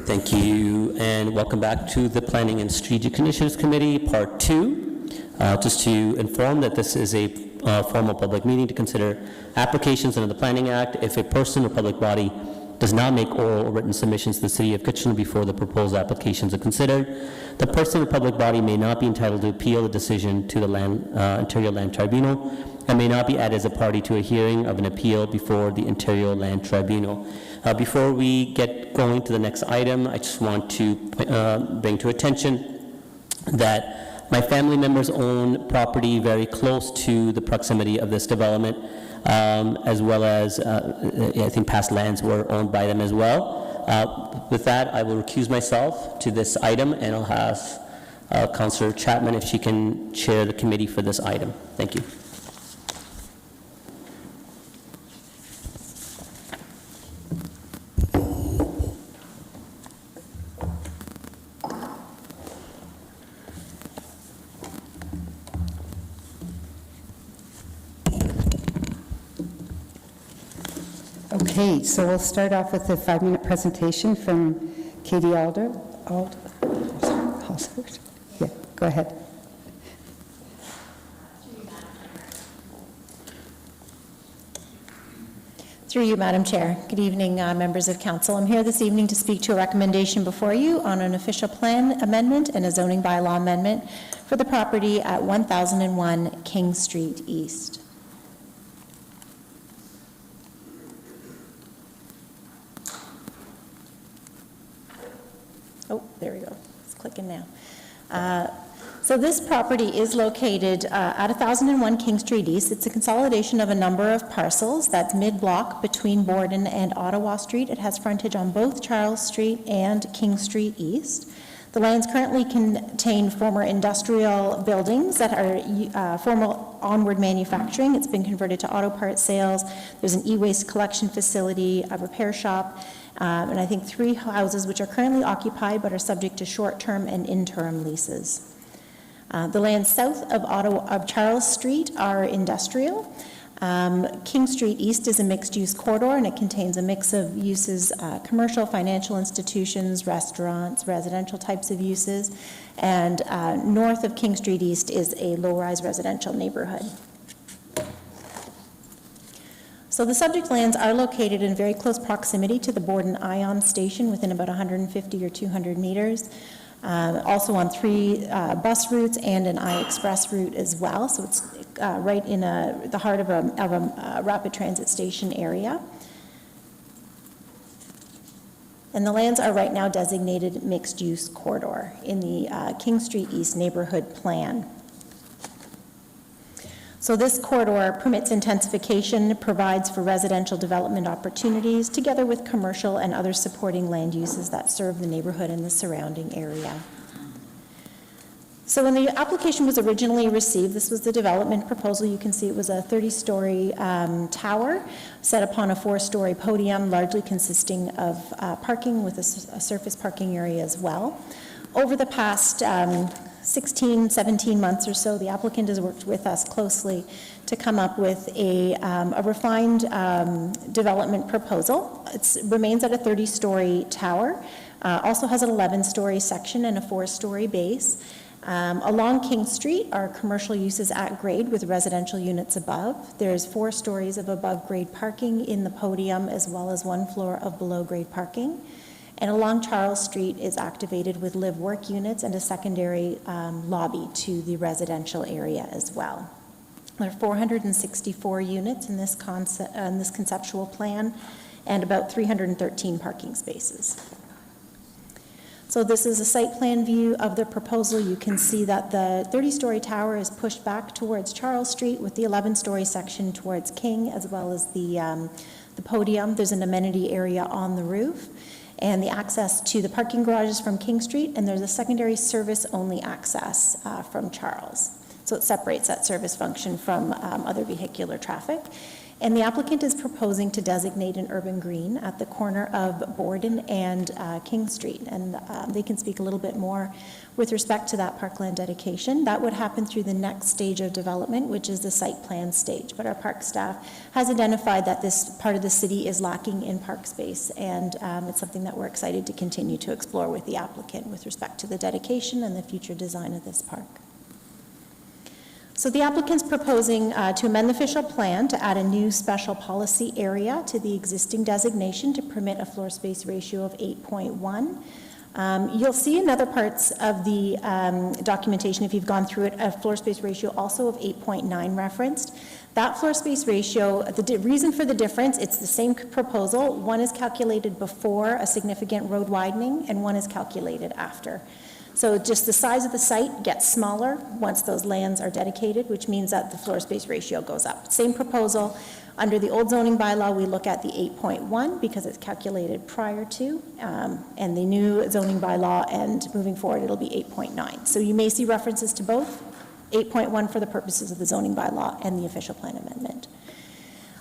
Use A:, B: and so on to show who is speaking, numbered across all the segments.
A: Thank you, and welcome back to the Planning and Strategic Initiatives Committee, Part 2. Just to inform that this is a formal public meeting to consider applications under the Planning Act. If a person or public body does not make oral or written submissions to the City of Kitchener before the proposed applications are considered, the person or public body may not be entitled to appeal the decision to the Ontario Land Tribunal and may not be added as a party to a hearing of an appeal before the Ontario Land Tribunal. Before we get going to the next item, I just want to bring to attention that my family members own property very close to the proximity of this development, as well as I think past lands were owned by them as well. With that, I will recuse myself to this item, and I'll ask Councillor Chapman if she can chair the committee for this item. Thank you.
B: Okay, so we'll start off with a 5-minute presentation from Katie Alder. Yeah, go ahead.
C: Through you, Madam Chair. Good evening, members of Council. I'm here this evening to speak to a recommendation before you on an official plan amendment and a zoning bylaw amendment for the property at 1001 King Street East. Oh, there we go. It's clicking now. So this property is located at 1001 King Street East. It's a consolidation of a number of parcels that's mid-block between Borden and Ottawa Street. It has frontage on both Charles Street and King Street East. The lands currently contain former industrial buildings that are former onward manufacturing. It's been converted to auto parts sales. There's an e-waste collection facility, a repair shop, and I think 3 houses which are currently occupied but are subject to short-term and interim leases. The lands south of Charles Street are industrial. King Street East is a mixed-use corridor, and it contains a mix of uses, commercial, financial institutions, restaurants, residential types of uses, and north of King Street East is a low-rise residential neighborhood. So the subject lands are located in very close proximity to the Borden Ion Station, within about 150 or 200 meters. Also on 3 bus routes and an I-Express route as well. So it's right in the heart of a rapid transit station area. And the lands are right now designated mixed-use corridor in the King Street East neighborhood plan. So this corridor permits intensification, provides for residential development opportunities, together with commercial and other supporting land uses that serve the neighborhood and the surrounding area. So when the application was originally received, this was the development proposal. You can see it was a 30-story tower set upon a 4-story podium, largely consisting of parking with a surface parking area as well. Over the past 16, 17 months or so, the applicant has worked with us closely to come up with a refined development proposal. It remains at a 30-story tower, also has an 11-story section and a 4-story base. Along King Street are commercial uses at grade with residential units above. There's 4 stories of above grade parking in the podium, as well as 1 floor of below grade parking. And along Charles Street is activated with live-work units and a secondary lobby to the residential area as well. There are 464 units in this conceptual plan, and about 313 parking spaces. So this is a site plan view of the proposal. You can see that the 30-story tower is pushed back towards Charles Street, with the 11-story section towards King, as well as the podium. There's an amenity area on the roof, and the access to the parking garages from King Street, and there's a secondary service-only access from Charles. So it separates that service function from other vehicular traffic. And the applicant is proposing to designate an urban green at the corner of Borden and King Street. And they can speak a little bit more with respect to that parkland dedication. That would happen through the next stage of development, which is the site plan stage. But our park staff has identified that this part of the city is lacking in park space, and it's something that we're excited to continue to explore with the applicant with respect to the dedication and the future design of this park. So the applicant's proposing to amend the official plan to add a new special policy area to the existing designation to permit a floor space ratio of 8.1. You'll see in other parts of the documentation, if you've gone through it, a floor space ratio also of 8.9 referenced. That floor space ratio, the reason for the difference, it's the same proposal. One is calculated before a significant road widening, and one is calculated after. So just the size of the site gets smaller once those lands are dedicated, which means that the floor space ratio goes up. Same proposal. Under the old zoning bylaw, we look at the 8.1 because it's calculated prior to, and the new zoning bylaw, and moving forward, it'll be 8.9. So you may see references to both, 8.1 for the purposes of the zoning bylaw and the official plan amendment.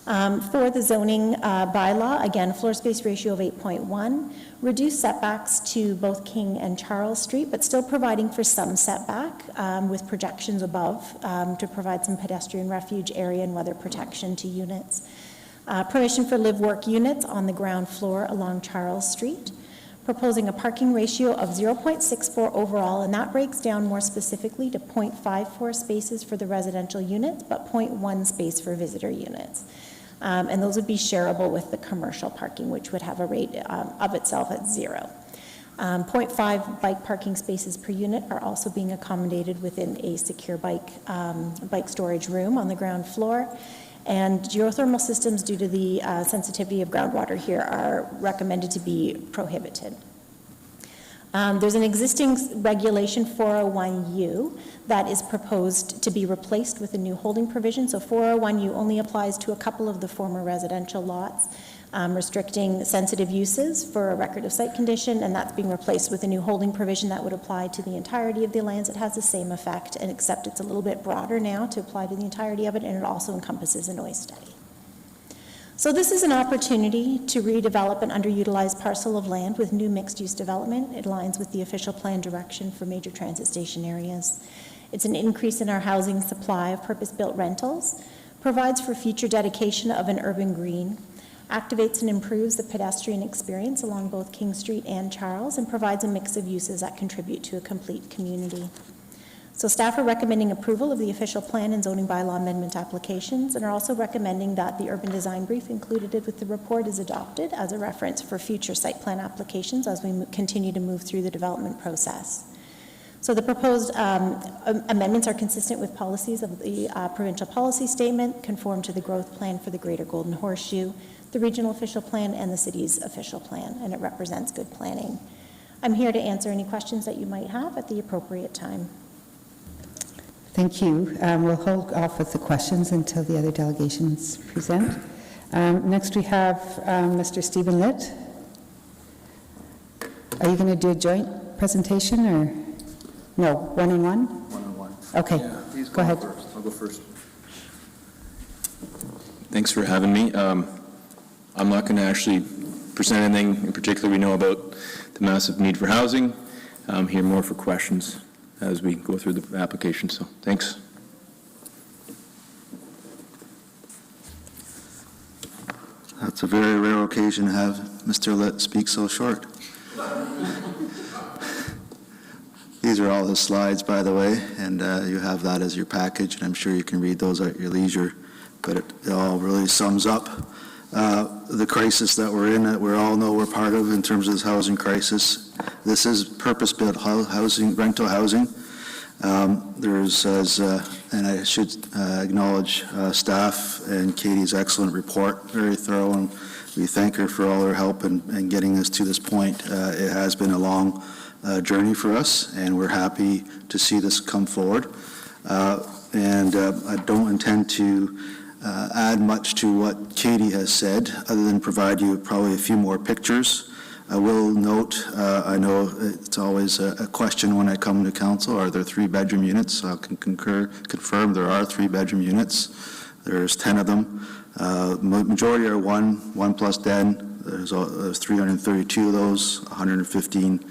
C: For the zoning bylaw, again, floor space ratio of 8.1, reduced setbacks to both King and Charles Street, but still providing for some setback with projections above to provide some pedestrian refuge area and weather protection to units. Permission for live-work units on the ground floor along Charles Street. Proposing a parking ratio of 0.64 overall, and that breaks down more specifically to 0.54 spaces for the residential units, but 0.1 space for visitor units. And those would be shareable with the commercial parking, which would have a rate of itself at 0. 0.5 bike parking spaces per unit are also being accommodated within a secure bike storage room on the ground floor. And geothermal systems, due to the sensitivity of groundwater here, are recommended to be prohibited. There's an existing regulation 401U that is proposed to be replaced with a new holding provision. So 401U only applies to a couple of the former residential lots, restricting sensitive uses for a record of site condition, and that's being replaced with a new holding provision that would apply to the entirety of the lands. It has the same effect, and except it's a little bit broader now to apply to the entirety of it, and it also encompasses a noise study. So this is an opportunity to redevelop an underutilized parcel of land with new mixed-use development. It aligns with the official plan direction for major transit station areas. It's an increase in our housing supply of purpose-built rentals, provides for future dedication of an urban green, activates and improves the pedestrian experience along both King Street and Charles, and provides a mix of uses that contribute to a complete community. So staff are recommending approval of the official plan and zoning bylaw amendment applications, and are also recommending that the urban design brief included with the report is adopted as a reference for future site plan applications as we continue to move through the development process. So the proposed amendments are consistent with policies of the provincial policy statement, conform to the growth plan for the Greater Golden Horseshoe, the regional official plan, and the city's official plan, and it represents good planning. I'm here to answer any questions that you might have at the appropriate time.
B: Thank you. We'll hold off with the questions until the other delegations present. Next we have Mr. Stephen Litt. Are you going to do a joint presentation or no, one-on-one?
D: One-on-one.
B: Okay,
D: Yeah,
B: go ahead.
D: First. I'll go first. Thanks for having me. I'm not going to actually present anything in particular we know about the massive need for housing. I'm here more for questions as we go through the application, so thanks.
E: That's a very rare occasion to have Mr. Litt speak so short. These are all his slides, by the way, and you have that as your package, and I'm sure you can read those at your leisure, but it all really sums up the crisis that we're in, that we all know we're part of in terms of this housing crisis. This is purpose-built housing, rental housing. And I should acknowledge staff and Katie's excellent report, very thorough, and we thank her for all her help in getting us to this point. It has been a long journey for us, and we're happy to see this come forward. I don't intend to add much to what Katie has said, other than provide you probably a few more pictures. I will note, I know it's always a question when I come to council, are there 3-bedroom units? So I can confirm there are 3-bedroom units. There's 10 of them. Majority are one plus den. There's 332 of those, 115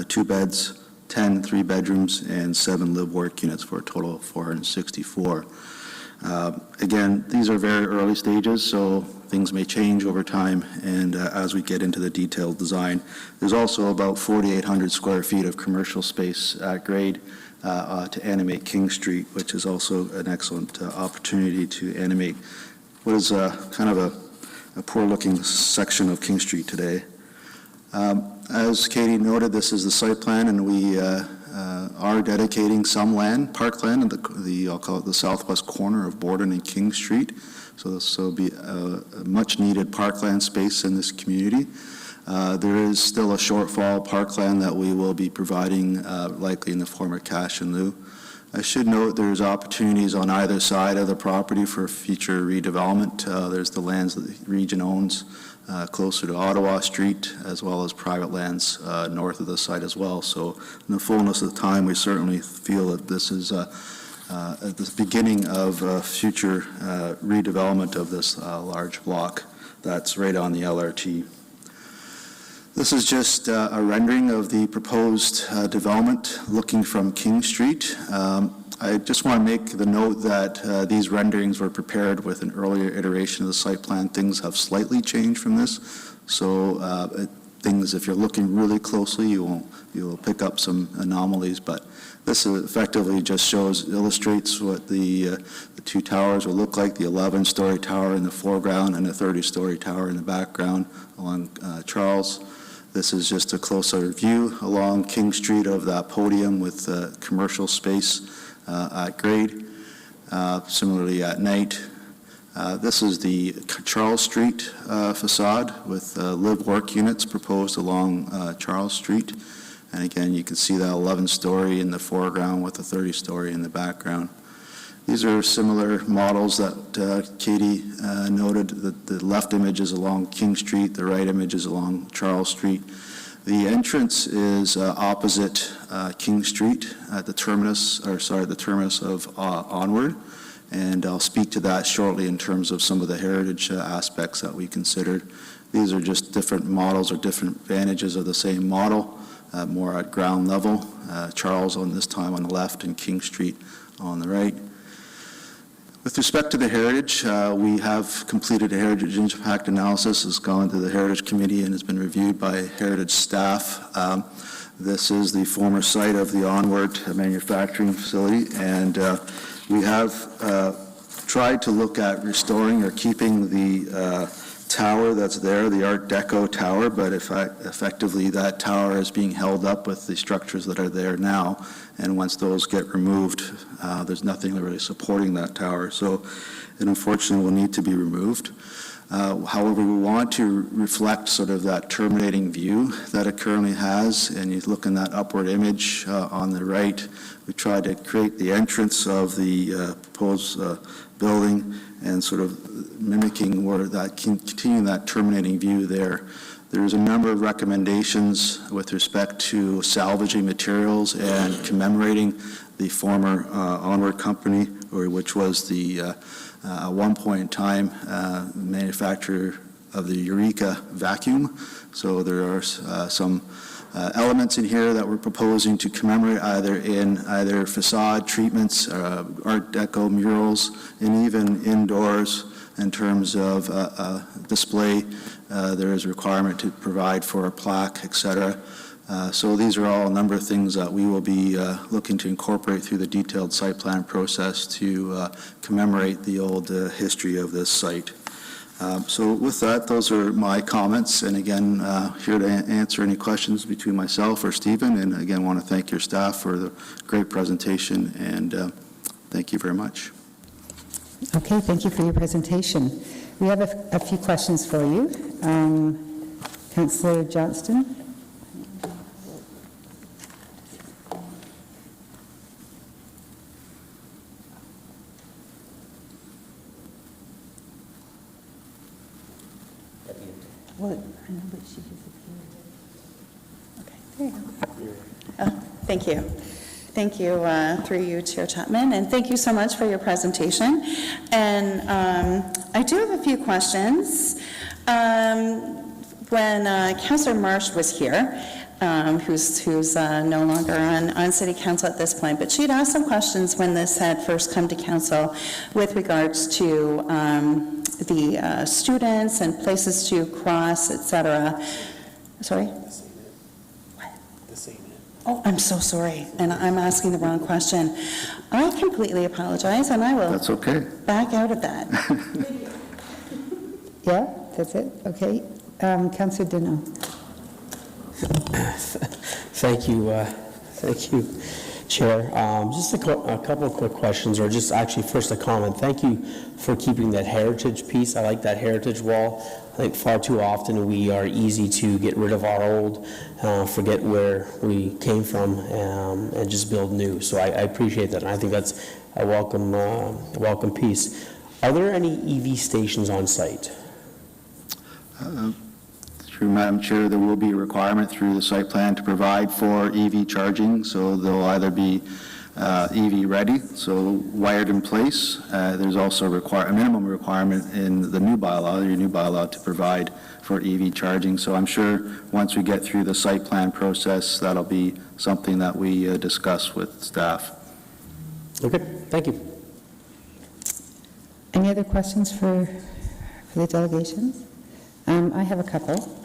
E: two beds, 10 three-bedrooms, and 7 live-work units for a total of 464. Again, these are very early stages, so things may change over time, and as we get into the detailed design. There's also about 4,800 square feet of commercial space at grade to animate King Street, which is also an excellent opportunity to animate what is kind of a poor-looking section of King Street today. As Katie noted, this is the site plan, and we are dedicating some land, parkland, in I'll call it the southwest corner of Borden and King Street. So this will be a much-needed parkland space in this community. There is still a shortfall parkland that we will be providing, likely in the form of cash in lieu. I should note there's opportunities on either side of the property for future redevelopment. There's the lands that the region owns closer to Ottawa Street, as well as private lands north of the site as well. So in the fullness of the time, we certainly feel that this is at the beginning of future redevelopment of this large block that's right on the LRT. This is just a rendering of the proposed development looking from King Street. I just want to make the note that these renderings were prepared with an earlier iteration of the site plan. Things have slightly changed from this. So things, if you're looking really closely, you'll pick up some anomalies, but this effectively just illustrates what the two towers will look like, the 11-story tower in the foreground and a 30-story tower in the background along Charles. This is just a closer view along King Street of that podium with commercial space at grade. Similarly at night. This is the Charles Street facade with live-work units proposed along Charles Street. And again, you can see that 11-story in the foreground with a 30-story in the background. These are similar models that Katie noted. The left image is along King Street, the right image is along Charles Street. The entrance is opposite King Street at the terminus, the terminus of Onward, and I'll speak to that shortly in terms of some of the heritage aspects that we considered. These are just different models or different vantages of the same model, more at ground level. Charles on this time on the left and King Street on the right. With respect to the heritage, we have completed a heritage impact analysis. It's gone to the Heritage Committee and has been reviewed by heritage staff. This is the former site of the Onward manufacturing facility, and we have tried to look at restoring or keeping the tower that's there, the Art Deco tower, but effectively that tower is being held up with the structures that are there now, and once those get removed, there's nothing really supporting that tower, so it unfortunately will need to be removed. However, we want to reflect sort of that terminating view that it currently has, and you look in that upward image on the right, we try to create the entrance of the proposed building and sort of mimicking where that continuing that terminating view there. There's a number of recommendations with respect to salvaging materials and commemorating the former Onward company, which was the at one point in time manufacturer of the Eureka vacuum. So there are some elements in here that we're proposing to commemorate either facade treatments, Art Deco murals, and even indoors in terms of display. There is a requirement to provide for a plaque, etc. So these are all a number of things that we will be looking to incorporate through the detailed site plan process to commemorate the old history of this site. So with that, those are my comments, and again, here to answer any questions between myself or Stephen, and again, want to thank your staff for the great presentation, and thank you very much.
B: Okay, thank you for your presentation. We have a few questions for you. Councillor Johnston.
C: Well, I know, but she disappeared. Okay, there you go. Oh, thank you.
F: Thank you, through you, Chair Chapman, and thank you so much for your presentation. And I do have a few questions. When Councillor Marsh was here, who's no longer on City Council at this point, but she'd asked some questions when this had first come to Council with regards to the students and places to cross, et cetera. Sorry? Oh, I'm so sorry, and I'm asking the wrong question. I completely apologize, and I will
E: That's okay.
F: back out of that.
B: Yeah, that's it, okay. Councillor Dino.
G: Thank you, Chair. Just a couple of quick questions, or just actually first a comment. Thank you for keeping that heritage piece. I like that heritage wall. I think far too often we are easy to get rid of our old, forget where we came from, and just build new. So I appreciate that, and I think that's a welcome piece. Are there any EV stations on site?
E: Through Madam Chair, there will be a requirement through the site plan to provide for EV charging, so they'll either be EV ready, so wired in place. There's also a minimum requirement in the new bylaw, your new bylaw, to provide for EV charging. So I'm sure once we get through the site plan process, that'll be something that we discuss with staff.
G: Okay, thank you.
B: Any other questions for the delegations? I have a couple.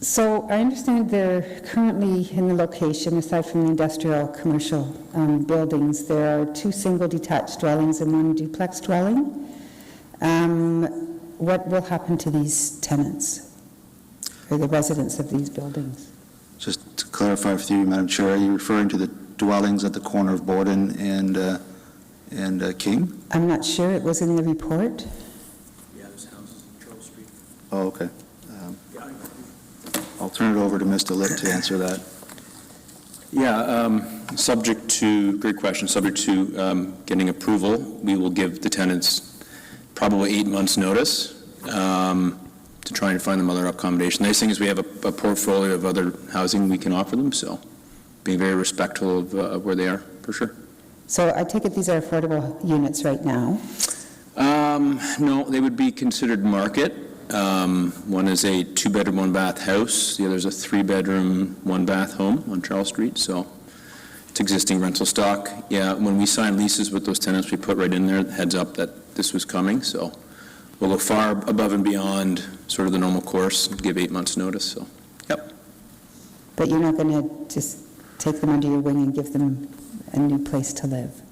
B: So I understand they're currently in the location, aside from the industrial commercial buildings, there are 2 single detached dwellings and 1 duplex dwelling. What will happen to these tenants, or the residents of these buildings?
E: Just to clarify with you, Madam Chair, are you referring to the dwellings at the corner of Borden and King?
B: I'm not sure, it was in the report.
D: Yeah, there's houses on Charles Street.
E: Oh, okay. I'll turn it over to Mr. Litt to answer that.
D: Yeah, subject to, great question, subject to getting approval, we will give the tenants probably 8 months' notice to try and find them other accommodation. The nice thing is we have a portfolio of other housing we can offer them, so being very respectful of where they are, for sure.
B: So I take it these are affordable units right now?
D: No, they would be considered market. One is a 2-bedroom, 1-bath house. The other is a 3-bedroom, 1-bath home on Charles Street. So it's existing rental stock. Yeah, when we sign leases with those tenants, we put right in there, heads up that this was coming. So we'll go far above and beyond sort of the normal course, give 8 months' notice. So, yep.
B: But you're not going to just take them under your wing and give them a new place to live?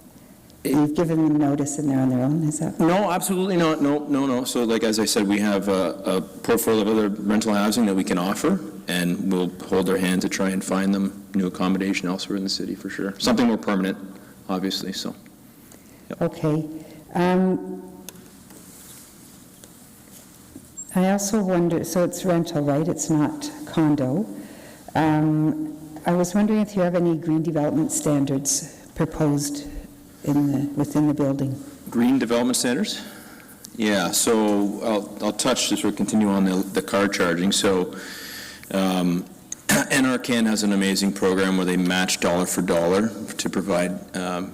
B: You've given them notice and they're on their own, is that?
D: No, absolutely not. No. So like, as I said, we have a portfolio of other rental housing that we can offer, and we'll hold their hand to try and find them new accommodation elsewhere in the city, for sure. Something more permanent, obviously, so. Yep.
B: Okay. I also wonder, so it's rental, right? It's not condo. I was wondering if you have any green development standards proposed within the building.
D: Green development standards? Yeah, so I'll touch, as we continue on the car charging. So NRCan has an amazing program where they match dollar for dollar to provide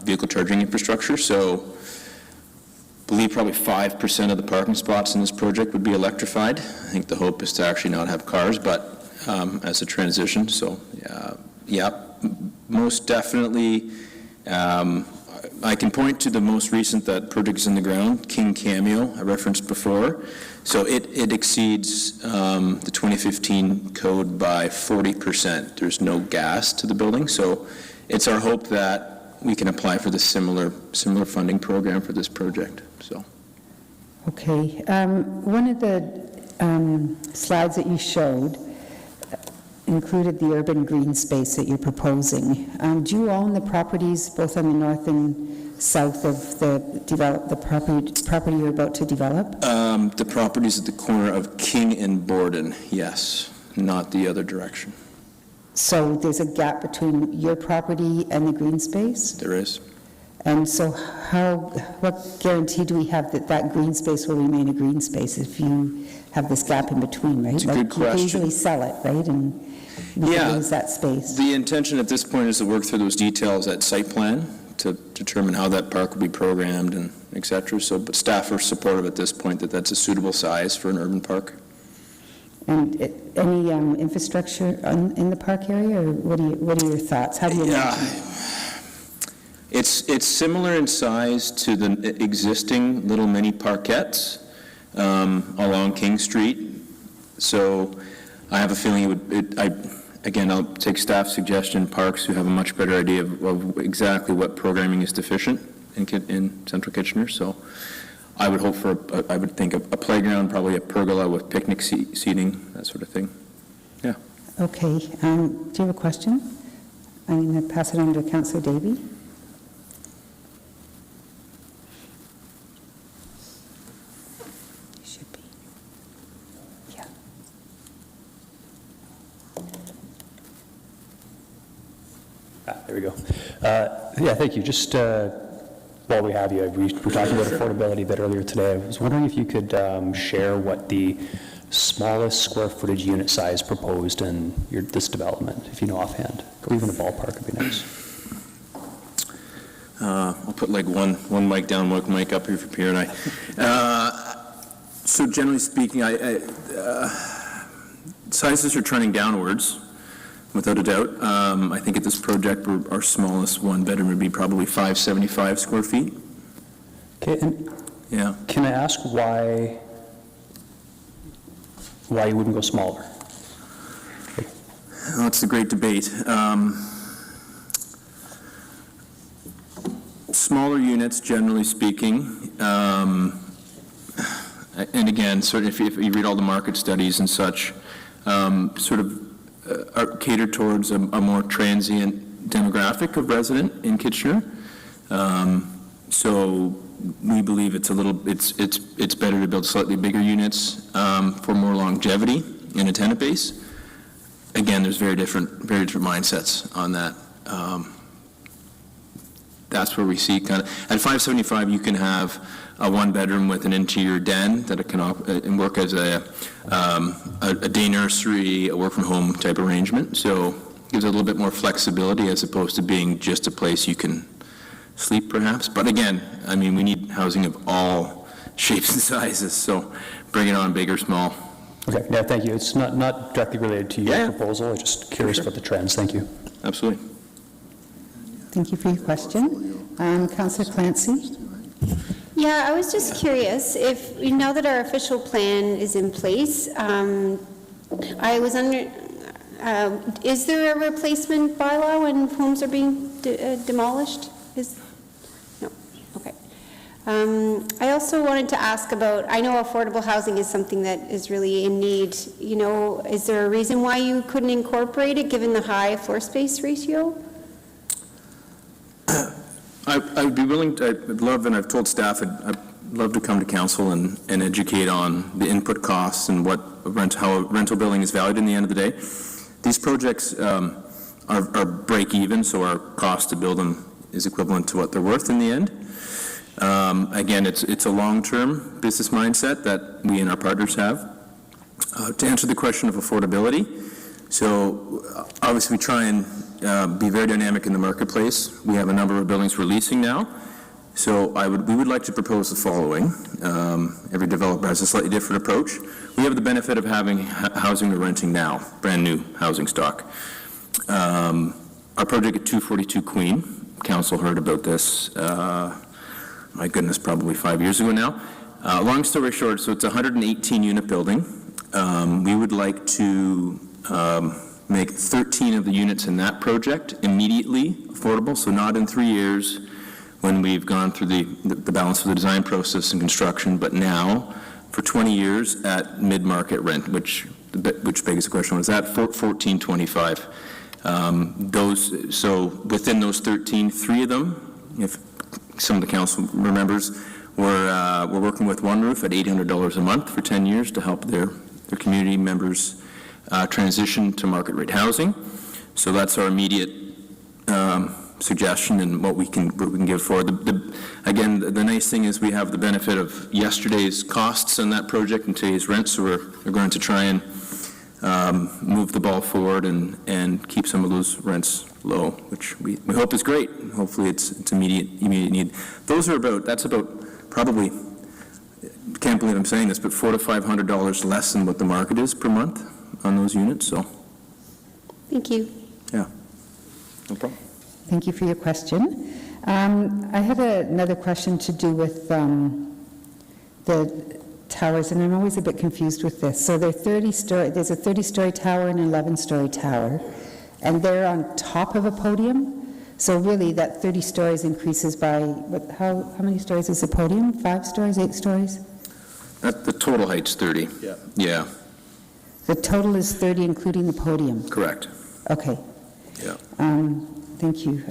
D: vehicle charging infrastructure. So I believe probably 5% of the parking spots in this project would be electrified. I think the hope is to actually not have cars, but as a transition. So yeah, most definitely. I can point to the most recent that project is in the ground, King Cameo, I referenced before. So it exceeds the 2015 code by 40%. There's no gas to the building. So it's our hope that we can apply for the similar funding program for this project. So.
B: Okay. One of the slides that you showed included the urban green space that you're proposing. Do you own the properties both on the north and south of the property you're about to develop?
D: The property's at the corner of King and Borden, yes, not the other direction.
B: So there's a gap between your property and the green space?
D: There is.
B: And so what guarantee do we have that that green space will remain a green space if you have this gap in between, right?
D: It's a good question.
B: You can easily sell it, right? you
D: Yeah.
B: could use that space?
D: The intention at this point is to work through those details at site plan to determine how that park will be programmed and et cetera. So, but staff are supportive at this point that that's a suitable size for an urban park.
B: And any infrastructure in the park area, or what are your thoughts? How do you
D: Yeah.
B: imagine?
D: It's similar in size to the existing little mini parkettes along King Street. So I have a feeling again, I'll take staff suggestion, parks who have a much better idea of exactly what programming is deficient in Central Kitchener. So I would hope for, I would think a playground, probably a pergola with picnic seating, that sort of thing. Yeah.
B: Okay, do you have a question? I'm going to pass it on to Councillor Davey. Should be. Yeah.
H: There we go. Yeah, thank you. Just while we have you, we were talking about affordability a bit earlier today. I was wondering if you could share what the smallest square footage unit size proposed in this development, if you know offhand. Even a ballpark would be nice.
D: I'll put like one mic down, one mic up here for Pierre and I. So generally speaking, sizes are trending downwards, without a doubt. I think at this project, our smallest one-bedroom would be probably 575 square feet.
H: Okay, and
D: Yeah.
H: can I ask why you wouldn't go smaller?
D: That's a great debate. Smaller units, generally speaking, and again, sort of if you read all the market studies and such, sort of are catered towards a more transient demographic of resident in Kitchener. So we believe it's better to build slightly bigger units for more longevity in a tenant base. Again, there's very different mindsets on that. That's where we see kind of, at 575, you can have a one-bedroom with an interior den that it can and work as a day nursery, a work-from-home type arrangement. So it gives it a little bit more flexibility as opposed to being just a place you can sleep, perhaps. But again, I mean, we need housing of all shapes and sizes, so bring it on, big or small.
H: Okay, yeah, thank you. It's not directly related to your
D: Yeah.
H: proposal. I'm just curious about the trends. Thank you.
D: Absolutely.
B: Thank you for your question. Councillor Clancy?
I: Yeah, I was just curious, if, now that our official plan is in place, I was is there a replacement bylaw when homes are being demolished? No, okay. I also wanted to ask about, I know affordable housing is something that is really in need, is there a reason why you couldn't incorporate it, given the high floor space ratio?
D: I would be willing to, I'd love, and I've told staff, I'd love to come to council and educate on the input costs and how rental billing is valued in the end of the day. These projects are break even, so our cost to build them is equivalent to what they're worth in the end. Again, it's a long-term business mindset that we and our partners have. To answer the question of affordability, so obviously we try and be very dynamic in the marketplace. We have a number of buildings we're leasing now. So we would like to propose the following. Every developer has a slightly different approach. We have the benefit of having housing we're renting now, brand new housing stock. Our project at 242 Queen, council heard about this, my goodness, probably 5 years ago now. Long story short, so it's a 118 unit building. We would like to make 13 of the units in that project immediately affordable, so not in 3 years when we've gone through the balance of the design process and construction, but now for 20 years at mid-market rent, which begs the question, what is that? $14.25. So within those 13, 3 of them, if some of the council remembers, we're working with One Roof at $800 a month for 10 years to help their community members transition to market rate housing. So that's our immediate suggestion and what we can give forward. Again, the nice thing is we have the benefit of yesterday's costs on that project and today's rent, so we're going to try and move the ball forward and keep some of those rents low, which we hope is great. Hopefully it's immediate need. That's about probably, can't believe I'm saying this, but $400 to $500 less than what the market is per month on those units, so,
I: Thank you.
D: yeah, no problem.
B: Thank you for your question. I had another question to do with the towers, and I'm always a bit confused with this. So there's a 30-story tower and an 11-story tower, and they're on top of a podium? So really, that 30 stories increases by, how many stories is the podium? 5 stories, 8 stories?
D: The total height's 30. Yeah,
B: The total is 30, including the podium?
D: correct.
B: Okay.
D: Yeah.
B: Thank you.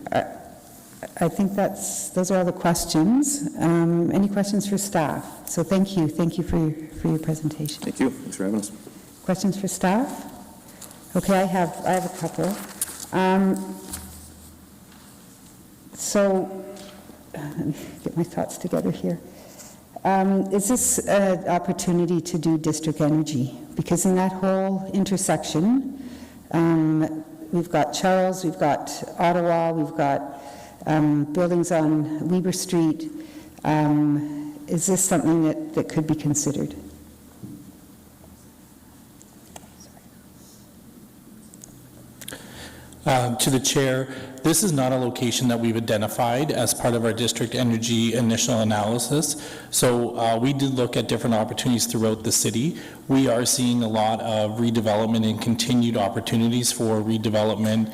B: I think those are all the questions. Any questions for staff? So thank you for your presentation.
D: Thank you. Thanks for having us.
B: Questions for staff? Okay, I have a couple. So, let me get my thoughts together here. Is this an opportunity to do district energy? Because in that whole intersection, we've got Charles, we've got Ottawa, we've got buildings on Weber Street. Is this something that could be considered?
J: To the chair, this is not a location that we've identified as part of our district energy initial analysis. So we did look at different opportunities throughout the city. We are seeing a lot of redevelopment and continued opportunities for redevelopment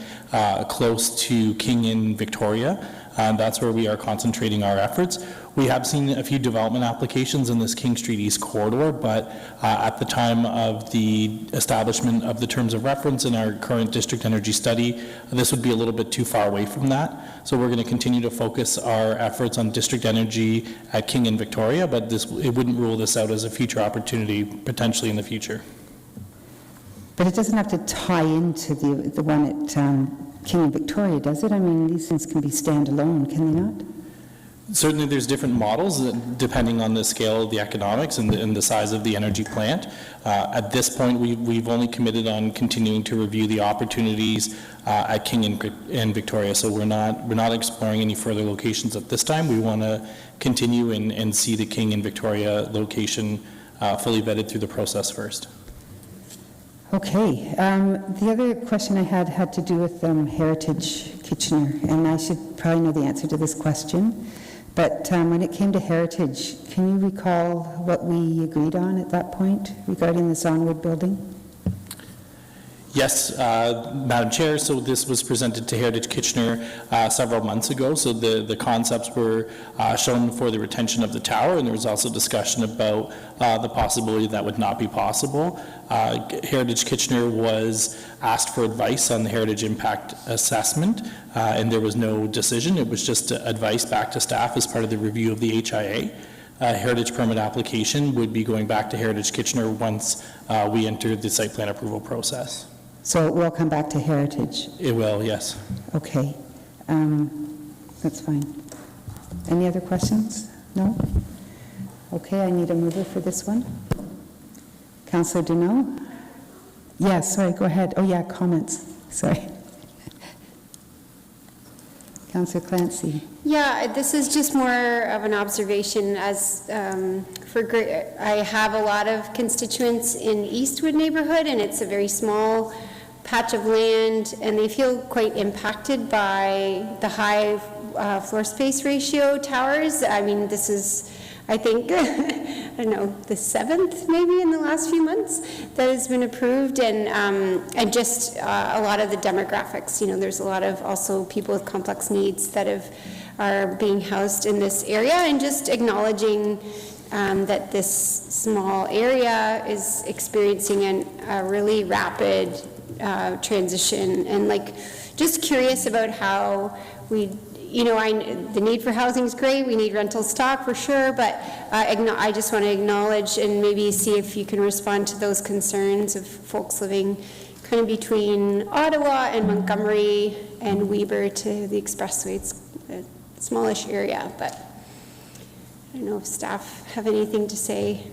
J: close to King and Victoria. That's where we are concentrating our efforts. We have seen a few development applications in this King Street East corridor, but at the time of the establishment of the terms of reference in our current district energy study, this would be a little bit too far away from that. So we're going to continue to focus our efforts on district energy at King and Victoria, but it wouldn't rule this out as a future opportunity potentially in the future.
B: But it doesn't have to tie into the one at King and Victoria, does it? I mean, these things can be standalone, can they not?
J: Certainly, there's different models depending on the scale of the economics and the size of the energy plant. At this point, we've only committed on continuing to review the opportunities at King and Victoria, so we're not exploring any further locations at this time. We want to continue and see the King and Victoria location fully vetted through the process first.
B: Okay. The other question I had to do with Heritage Kitchener, and I should probably know the answer to this question. But when it came to Heritage, can you recall what we agreed on at that point regarding the Zonwood building?
J: Yes, Madam Chair, so this was presented to Heritage Kitchener several months ago. So the concepts were shown for the retention of the tower, and there was also discussion about the possibility that would not be possible. Heritage Kitchener was asked for advice on the heritage impact assessment, and there was no decision. It was just advice back to staff as part of the review of the HIA. Heritage permit application would be going back to Heritage Kitchener once we enter the site plan approval process.
B: So it will come back to Heritage?
J: It will, yes.
B: Okay. That's fine. Any other questions? No? Okay, I need a mover for this one. Councillor Deneau? Yeah, sorry, go ahead. Oh, yeah, comments. Sorry. Councillor Clancy.
I: Yeah, this is just more of an observation as I have a lot of constituents in Eastwood neighborhood, and it's a very small patch of land, and they feel quite impacted by the high floor space ratio towers. I mean, this is, I think, I don't know, the 7th maybe in the last few months that has been approved, and just a lot of the demographics. You know, there's a lot of also people with complex needs that are being housed in this area, and just acknowledging that this small area is experiencing a really rapid transition, and just curious about how we, the need for housing is great, we need rental stock for sure, but I just want to acknowledge and maybe see if you can respond to those concerns of folks living kind of between Ottawa and Montgomery and Weber to the expressway. It's a smallish area, but I don't know if staff have anything to say.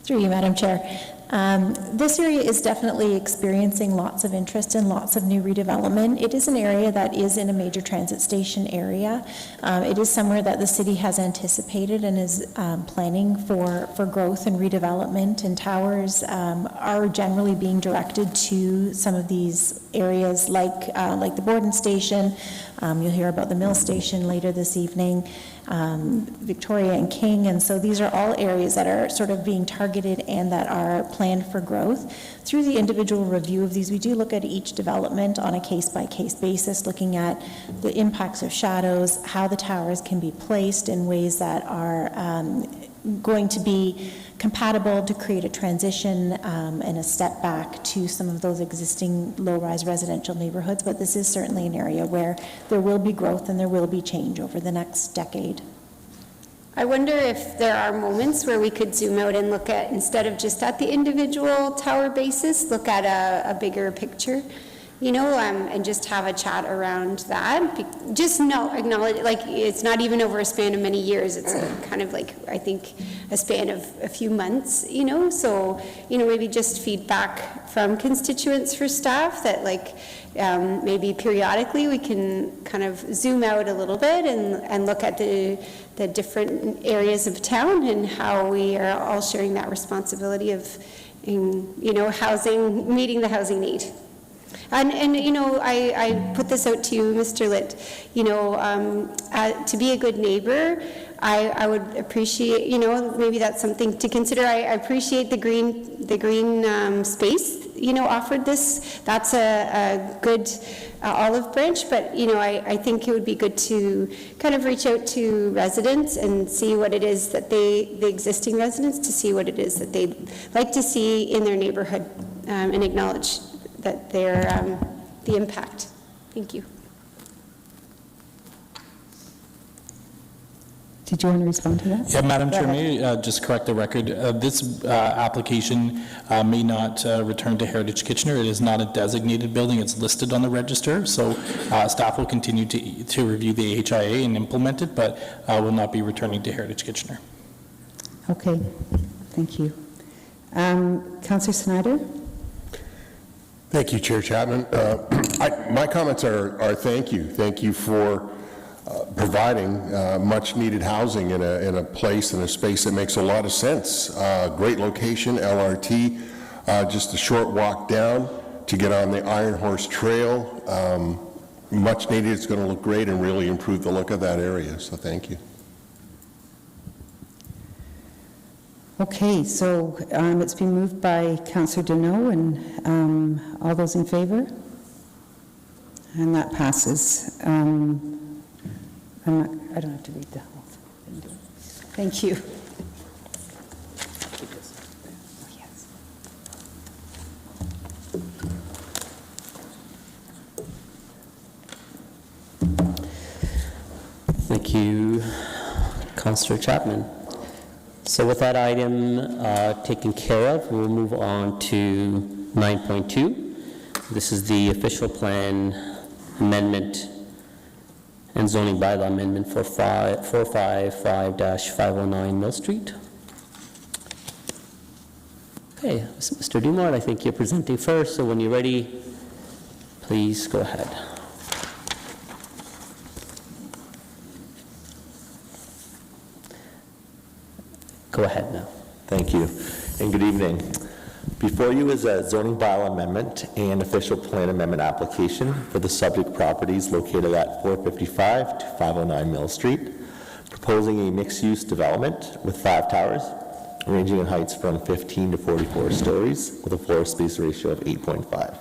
C: Through you, Madam Chair. This area is definitely experiencing lots of interest and lots of new redevelopment. It is an area that is in a major transit station area. It is somewhere that the city has anticipated and is planning for growth and redevelopment, and towers are generally being directed to some of these areas like the Borden Station. You'll hear about the Mill Station later this evening, Victoria and King, and so these are all areas that are sort of being targeted and that are planned for growth. Through the individual review of these, we do look at each development on a case-by-case basis, looking at the impacts of shadows, how the towers can be placed in ways that are going to be compatible to create a transition and a step back to some of those existing low-rise residential neighborhoods. But this is certainly an area where there will be growth and there will be change over the next decade.
I: I wonder if there are moments where we could zoom out and look at, instead of just at the individual tower basis, look at a bigger picture, you know, and just have a chat around that. Just acknowledge, like, it's not even over a span of many years. It's kind of like, I think, a span of a few months, you know. So, you know, maybe just feedback from constituents for staff that, like, maybe periodically we can kind of zoom out a little bit and look at the different areas of town and how we are all sharing that responsibility of, you know, housing, meeting the housing need. And you know, I put this out to you, Mr. Litt, you know, to be a good neighbor, I would appreciate, you know, maybe that's something to consider. I appreciate the green space, you know, offered this. That's a good olive branch, but, you know, I think it would be good to kind of reach out to residents and see what it is that the existing residents, to see what it is that they'd like to see in their neighborhood, and acknowledge that they're the impact. Thank you.
B: Did you want to respond to that?
J: Yeah, Madam Chair, may I just correct the record? This application may not return to Heritage Kitchener. It is not a designated building. It's listed on the register. So staff will continue to review the HIA and implement it, but will not be returning to Heritage Kitchener.
B: Okay, thank you. Councillor Snyder?
K: Thank you, Chair Chapman. My comments are thank you. Thank you for providing much-needed housing in a place, in a space that makes a lot of sense. Great location, LRT, just a short walk down to get on the Iron Horse Trail. Much needed. It's going to look great and really improve the look of that area, so thank you.
B: Okay, so it's been moved by Councillor Deneau, and all those in favor? And that passes. I don't have to read the whole thing. Thank you.
A: Thank you, Councillor Chapman. So with that item taken care of, we'll move on to 9.2. This is the official plan amendment and zoning bylaw amendment for 455-509 Mill Street. Okay, Mr. Dumont, I think you're presenting first, so when you're ready, please go ahead. Go ahead now.
L: Thank you, and good evening. Before you is a zoning bylaw amendment and official plan amendment application for the subject properties located at 455 to 509 Mill Street, proposing a mixed-use development with 5 towers, ranging in heights from 15 to 44 stories, with a floor space ratio of 8.5.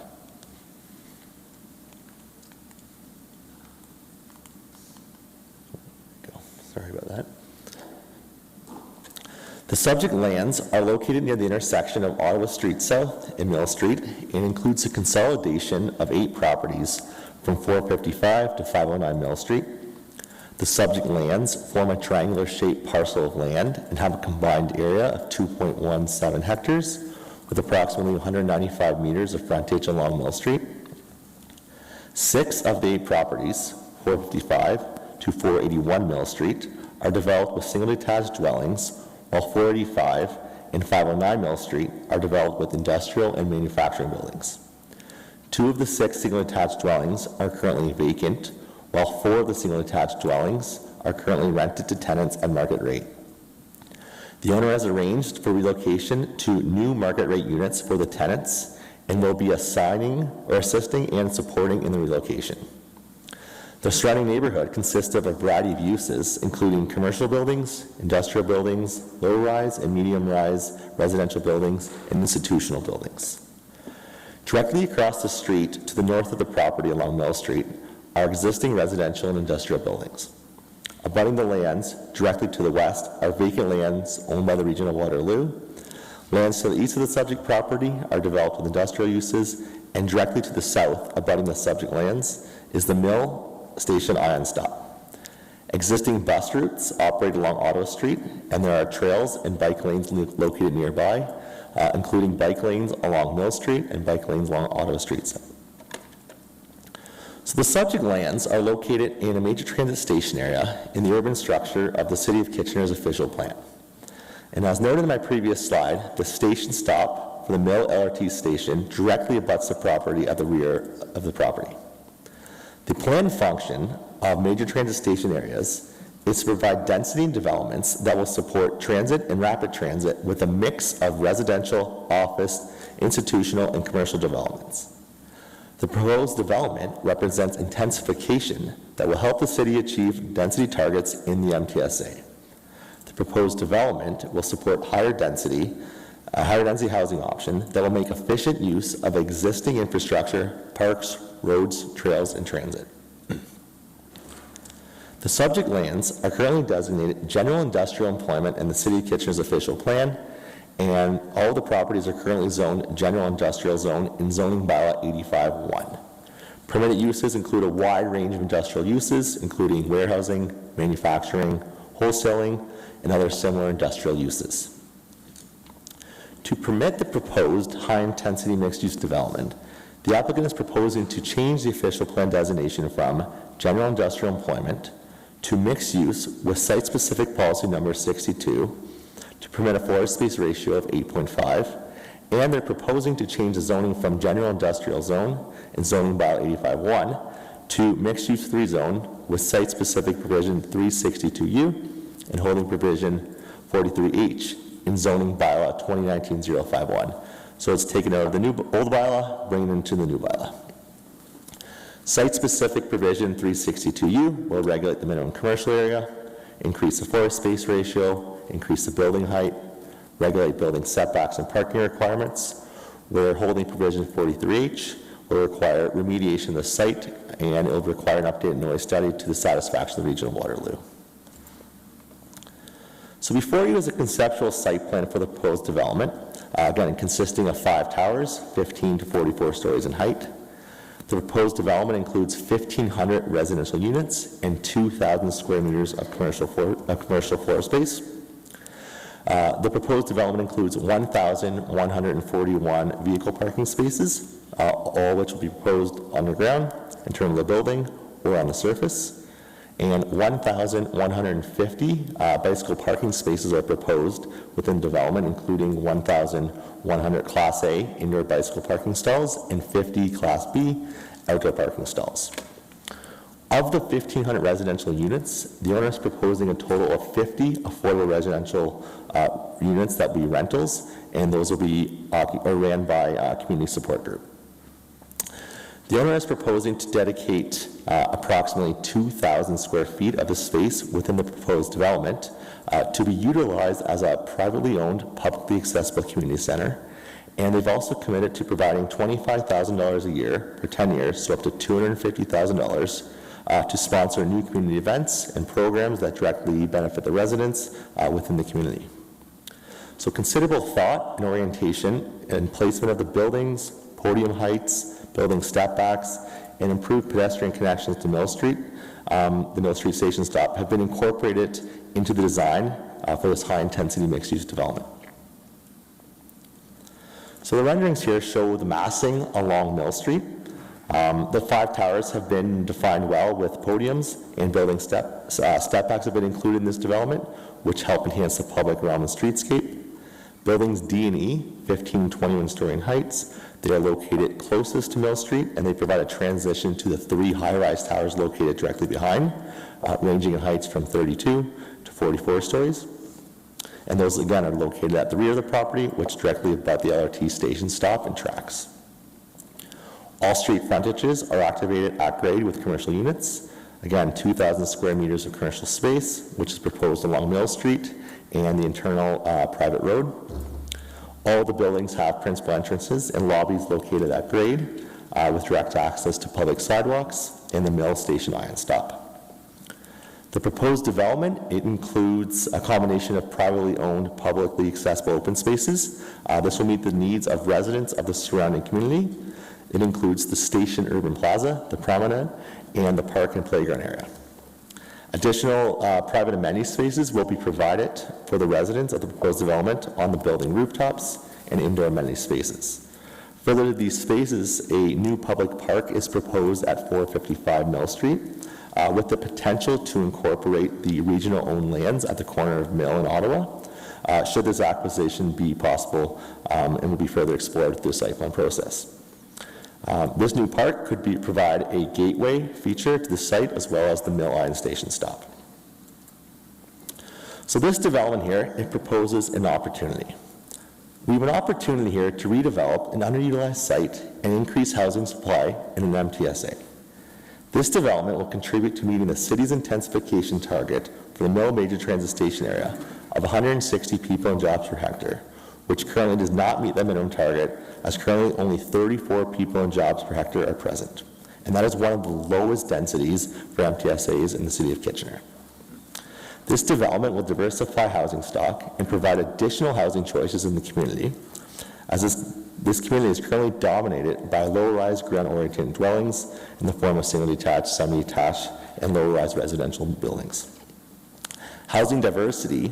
L: Sorry about that. The subject lands are located near the intersection of Ottawa Street South and Mill Street and includes a consolidation of 8 properties from 455 to 509 Mill Street. The subject lands form a triangular-shaped parcel of land and have a combined area of 2.17 hectares with approximately 195 meters of frontage along Mill Street. 6 of the 8 properties, 455 to 481 Mill Street, are developed with single detached dwellings, while 485 and 509 Mill Street are developed with industrial and manufacturing buildings. 2 of the 6 single-attached dwellings are currently vacant, while 4 of the single-attached dwellings are currently rented to tenants at market rate. The owner has arranged for relocation to new market rate units for the tenants and will be assigning or assisting and supporting in the relocation. The surrounding neighborhood consists of a variety of uses, including commercial buildings, industrial buildings, low-rise and medium-rise residential buildings, and institutional buildings. Directly across the street to the north of the property along Mill Street are existing residential and industrial buildings. Abutting the lands directly to the west are vacant lands owned by the Region of Waterloo. Lands to the east of the subject property are developed with industrial uses, and directly to the south, abutting the subject lands, is the Mill Station Ion Stop. Existing bus routes operate along Ottawa Street, and there are trails and bike lanes located nearby, including bike lanes along Mill Street and bike lanes along Ottawa Street. So the subject lands are located in a major transit station area in the urban structure of the City of Kitchener's official plan. And as noted in my previous slide, the station stop for the Mill LRT station directly abuts the property at the rear of the property. The planned function of major transit station areas is to provide density and developments that will support transit and rapid transit with a mix of residential, office, institutional, and commercial developments. The proposed development represents intensification that will help the city achieve density targets in the MTSA. The proposed development will support a higher density housing option that will make efficient use of existing infrastructure, parks, roads, trails, and transit. The subject lands are currently designated general industrial employment in the City of Kitchener's official plan, and all of the properties are currently zoned general industrial zone in zoning bylaw 85-1. Permitted uses include a wide range of industrial uses, including warehousing, manufacturing, wholesaling, and other similar industrial uses. To permit the proposed high-intensity mixed-use development, the applicant is proposing to change the official plan designation from general industrial employment to mixed use with site-specific policy number 62 to permit a forest space ratio of 8.5, and they're proposing to change the zoning from general industrial zone in zoning bylaw 85-1 to mixed use 3 zone with site-specific provision 362U and holding provision 43H in zoning bylaw 2019-051. So it's taken out of the old bylaw, bringing it into the new bylaw. Site-specific provision 362U will regulate the minimum commercial area, increase the forest space ratio, increase the building height, regulate building setbacks and parking requirements, where holding provision 43H will require remediation of the site, and it will require an updated noise study to the satisfaction of the Region of Waterloo. So before you is a conceptual site plan for the proposed development, again, consisting of 5 towers, 15 to 44 stories in height. The proposed development includes 1,500 residential units and 2,000 square meters of commercial floor space. The proposed development includes 1,141 vehicle parking spaces, all which will be proposed underground in terms of the building or on the surface. And 1,150 bicycle parking spaces are proposed within development, including 1,100 Class A indoor bicycle parking stalls and 50 Class B outdoor parking stalls. Of the 1,500 residential units, the owner is proposing a total of 50 affordable residential units that will be rentals, and those will be ran by a community support group. The owner is proposing to dedicate approximately 2,000 square feet of the space within the proposed development to be utilized as a privately owned, publicly accessible community center. And they've also committed to providing $25,000 a year for 10 years, so up to $250,000 to sponsor new community events and programs that directly benefit the residents within the community. So considerable thought and orientation and placement of the buildings, podium heights, building step backs, and improved pedestrian connections to Mill Street, the Mill Street Station stop, have been incorporated into the design for this high-intensity mixed-use development. So the renderings here show the massing along Mill Street. The 5 towers have been defined well with podiums, and building step backs have been included in this development, which help enhance the public around the streetscape. Buildings D and E, 15 and 21-story in heights, they are located closest to Mill Street, and they provide a transition to the 3 high-rise towers located directly behind, ranging in heights from 32 to 44 stories. And those, again, are located at the rear of the property, which directly abut the LRT station stop and tracks. All street frontages are activated at grade with commercial units. Again, 2,000 square meters of commercial space, which is proposed along Mill Street and the internal private road. All the buildings have principal entrances and lobbies located at grade with direct access to public sidewalks and the Mill Station Ion Stop. The proposed development, it includes a combination of privately owned, publicly accessible open spaces. This will meet the needs of residents of the surrounding community. It includes the Station Urban Plaza, the promenade, and the park and playground area. Additional private amenity spaces will be provided for the residents of the proposed development on the building rooftops and indoor amenity spaces. Further to these spaces, a new public park is proposed at 455 Mill Street with the potential to incorporate the regional-owned lands at the corner of Mill and Ottawa, should this acquisition be possible and will be further explored through the site plan process. This new park could provide a gateway feature to the site as well as the Mill Ion Station stop. So this development here, it proposes an opportunity. We have an opportunity here to redevelop an underutilized site and increase housing supply in an MTSA. This development will contribute to meeting the city's intensification target for the Mill Major Transit Station area of 160 people and jobs per hectare, which currently does not meet the minimum target, as currently only 34 people and jobs per hectare are present. And that is one of the lowest densities for MTSAs in the city of Kitchener. This development will diversify housing stock and provide additional housing choices in the community, as this community is currently dominated by low-rise ground-oriented dwellings in the form of single-detached, semi-detached, and low-rise residential buildings. Housing diversity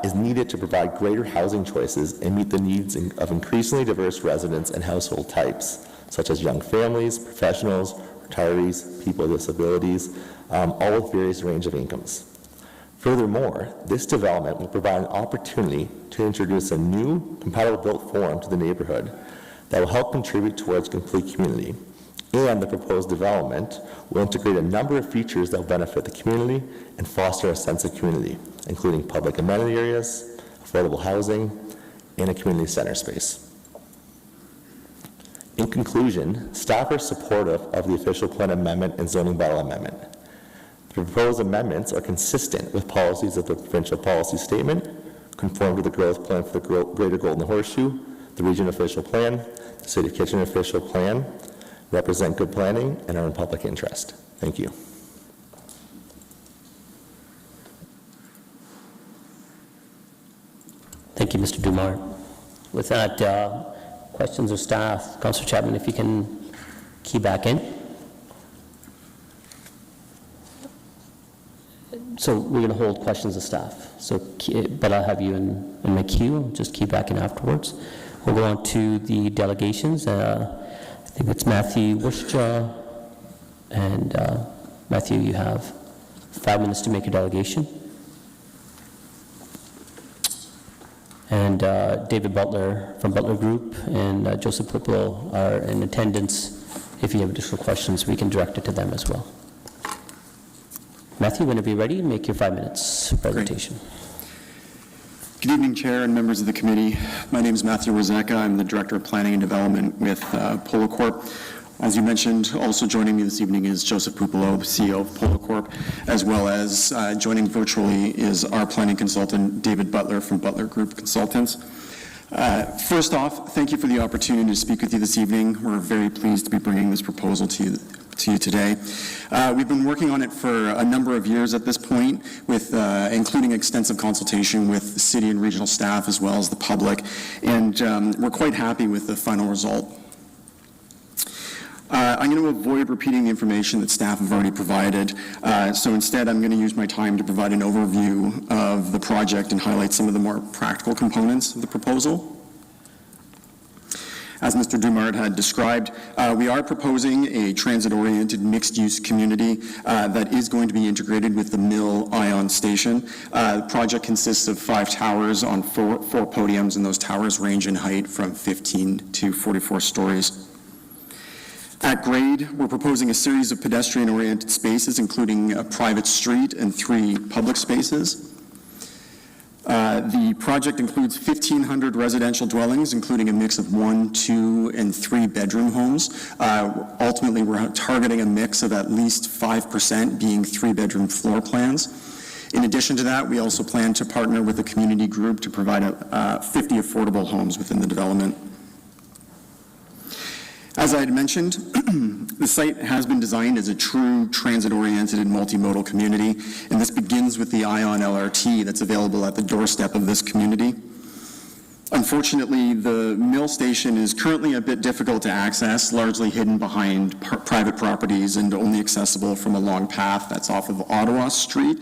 L: is needed to provide greater housing choices and meet the needs of increasingly diverse residents and household types, such as young families, professionals, retirees, people with disabilities, all with various range of incomes. Furthermore, this development will provide an opportunity to introduce a new compatible built form to the neighborhood that will help contribute towards complete community. And the proposed development will integrate a number of features that will benefit the community and foster a sense of community, including public amenity areas, affordable housing, and a community center space. In conclusion, staff are supportive of the official plan amendment and zoning bylaw amendment. The proposed amendments are consistent with policies of the provincial policy statement, conform to the growth plan for the Greater Golden Horseshoe, the region official plan, the City of Kitchener official plan, represent good planning, and are in public interest. Thank you.
A: Thank you, Mr. Dumar. With that, questions of staff? Councillor Chapman, if you can key back in. So we're going to hold questions of staff. So, but I'll have you in my queue. Just key back in afterwards. We'll go on to the delegations. I think it's Matthew Worcester. And Matthew, you have 5 minutes to make your delegation. And David Butler from Butler Group and Joseph Pupilo are in attendance. If you have additional questions, we can direct it to them as well. Matthew, whenever you're ready, make your 5 minutes presentation.
M: Great. Good evening, Chair and members of the committee. My name is Matthew Rosecka. I'm the Director of Planning and Development with Polo Corp. As you mentioned, also joining me this evening is Joseph Pupilo, CEO of Polo Corp, as well as joining virtually is our planning consultant, David Butler from Butler Group Consultants. First off, thank you for the opportunity to speak with you this evening. We're very pleased to be bringing this proposal to you today. We've been working on it for a number of years at this point, with including extensive consultation with the city and regional staff as well as the public, and we're quite happy with the final result. I'm going to avoid repeating the information that staff have already provided, so instead I'm going to use my time to provide an overview of the project and highlight some of the more practical components of the proposal. As Mr. Dumart had described, we are proposing a transit-oriented mixed-use community that is going to be integrated with the Mill Ion Station. The project consists of 5 towers on four podiums, and those towers range in height from 15 to 44 stories. At grade, we're proposing a series of pedestrian-oriented spaces, including a private street and 3 public spaces. The project includes 1,500 residential dwellings, including a mix of 1, 2, and 3 bedroom homes. Ultimately, we're targeting a mix of at least 5% being 3-bedroom floor plans. In addition to that, we also plan to partner with a community group to provide 50 affordable homes within the development. As I had mentioned, the site has been designed as a true transit-oriented and multimodal community, and this begins with the Ion LRT that's available at the doorstep of this community. Unfortunately, the Mill Station is currently a bit difficult to access, largely hidden behind private properties and only accessible from a long path that's off of Ottawa Street.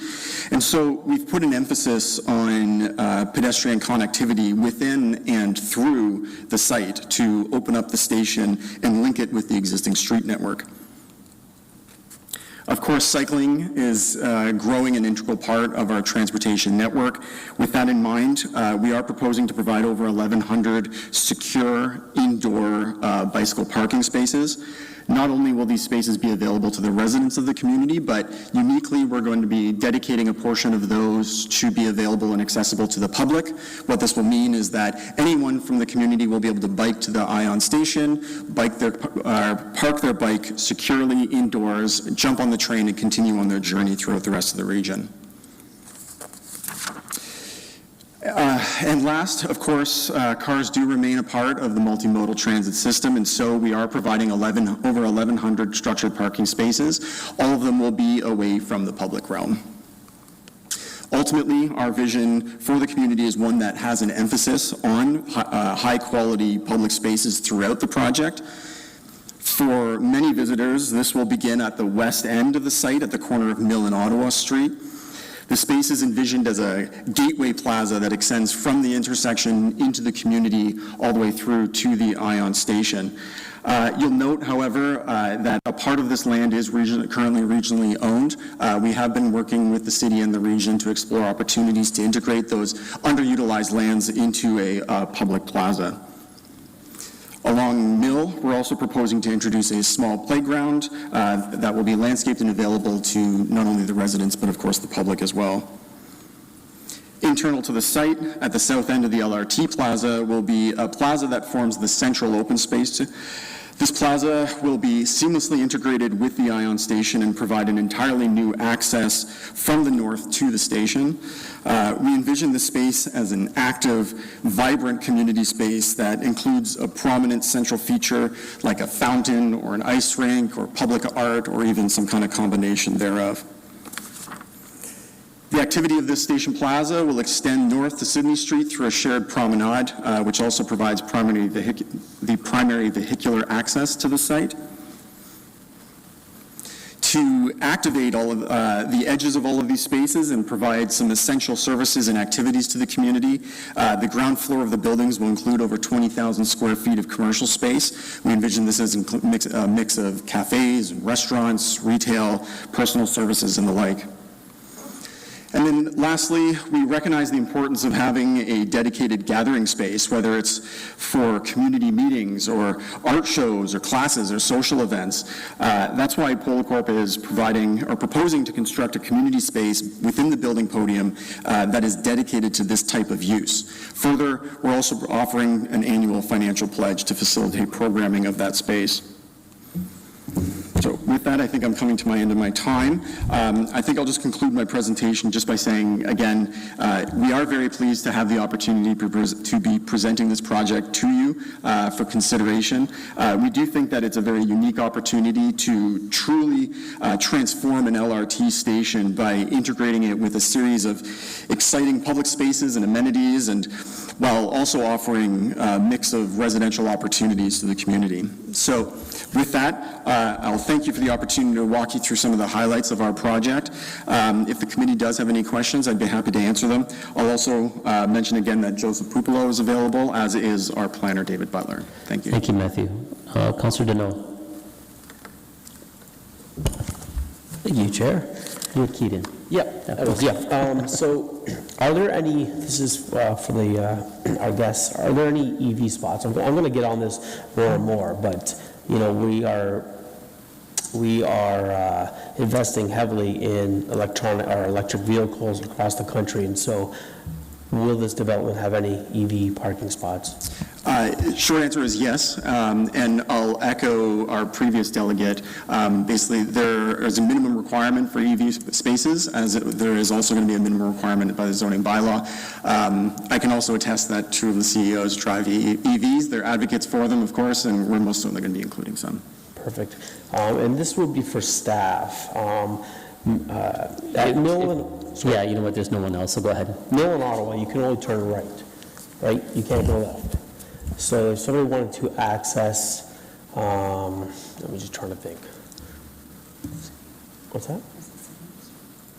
M: And so we've put an emphasis on pedestrian connectivity within and through the site to open up the station and link it with the existing street network. Of course, cycling is growing an integral part of our transportation network. With that in mind, we are proposing to provide over 1,100 secure indoor bicycle parking spaces. Not only will these spaces be available to the residents of the community, but uniquely, we're going to be dedicating a portion of those to be available and accessible to the public. What this will mean is that anyone from the community will be able to bike to the Ion Station, park their bike securely indoors, jump on the train, and continue on their journey throughout the rest of the region. And last, of course, cars do remain a part of the multimodal transit system, and so we are providing over 1,100 structured parking spaces. All of them will be away from the public realm. Ultimately, our vision for the community is one that has an emphasis on high-quality public spaces throughout the project. For many visitors, this will begin at the west end of the site at the corner of Mill and Ottawa Street. The space is envisioned as a gateway plaza that extends from the intersection into the community all the way through to the Ion Station. You'll note, however, that a part of this land is currently regionally owned. We have been working with the city and the region to explore opportunities to integrate those underutilized lands into a public plaza. Along Mill, we're also proposing to introduce a small playground that will be landscaped and available to not only the residents, but of course the public as well. Internal to the site, at the south end of the LRT plaza, will be a plaza that forms the central open space. This plaza will be seamlessly integrated with the Ion Station and provide an entirely new access from the north to the station. We envision the space as an active, vibrant community space that includes a prominent central feature like a fountain or an ice rink or public art or even some kind of combination thereof. The activity of this station plaza will extend north to Sydney Street through a shared promenade, which also provides the primary vehicular access to the site. To activate all of the edges of all of these spaces and provide some essential services and activities to the community, the ground floor of the buildings will include over 20,000 square feet of commercial space. We envision this as a mix of cafes, restaurants, retail, personal services, and the like. And then lastly, we recognize the importance of having a dedicated gathering space, whether it's for community meetings or art shows or classes or social events. That's why PolarCorp is proposing to construct a community space within the building podium that is dedicated to this type of use. Further, we're also offering an annual financial pledge to facilitate programming of that space. So with that, I think I'm coming to my end of my time. I think I'll just conclude my presentation just by saying, again, we are very pleased to have the opportunity to be presenting this project to you for consideration. We do think that it's a very unique opportunity to truly transform an LRT station by integrating it with a series of exciting public spaces and amenities and while also offering a mix of residential opportunities to the community. So with that, I'll thank you for the opportunity to walk you through some of the highlights of our project. If the committee does have any questions, I'd be happy to answer them. I'll also mention again that Joseph Pupolo is available, as is our planner, David Butler. Thank you.
A: Thank you, Matthew. Councillor Deneau.
G: Thank you, Chair.
A: You had keyed in.
G: So are there any, this is for the, our guests, are there any EV spots? I'm going to get on this more and more, but, you know, we are investing heavily in electric vehicles across the country, and so will this development have any EV parking spots?
M: Short answer is yes, and I'll echo our previous delegate. Basically, there is a minimum requirement for EV spaces, as there is also going to be a minimum requirement by the zoning bylaw. I can also attest that two of the CEOs drive EVs. They're advocates for them, of course, and we're most certainly going to be including some.
G: Perfect. And this would be for staff.
A: Yeah, you know what, there's no one else, so go ahead.
G: Mill in Ottawa, you can only turn right? You can't go left. So if somebody wanted to access, let me just trying to think. What's that?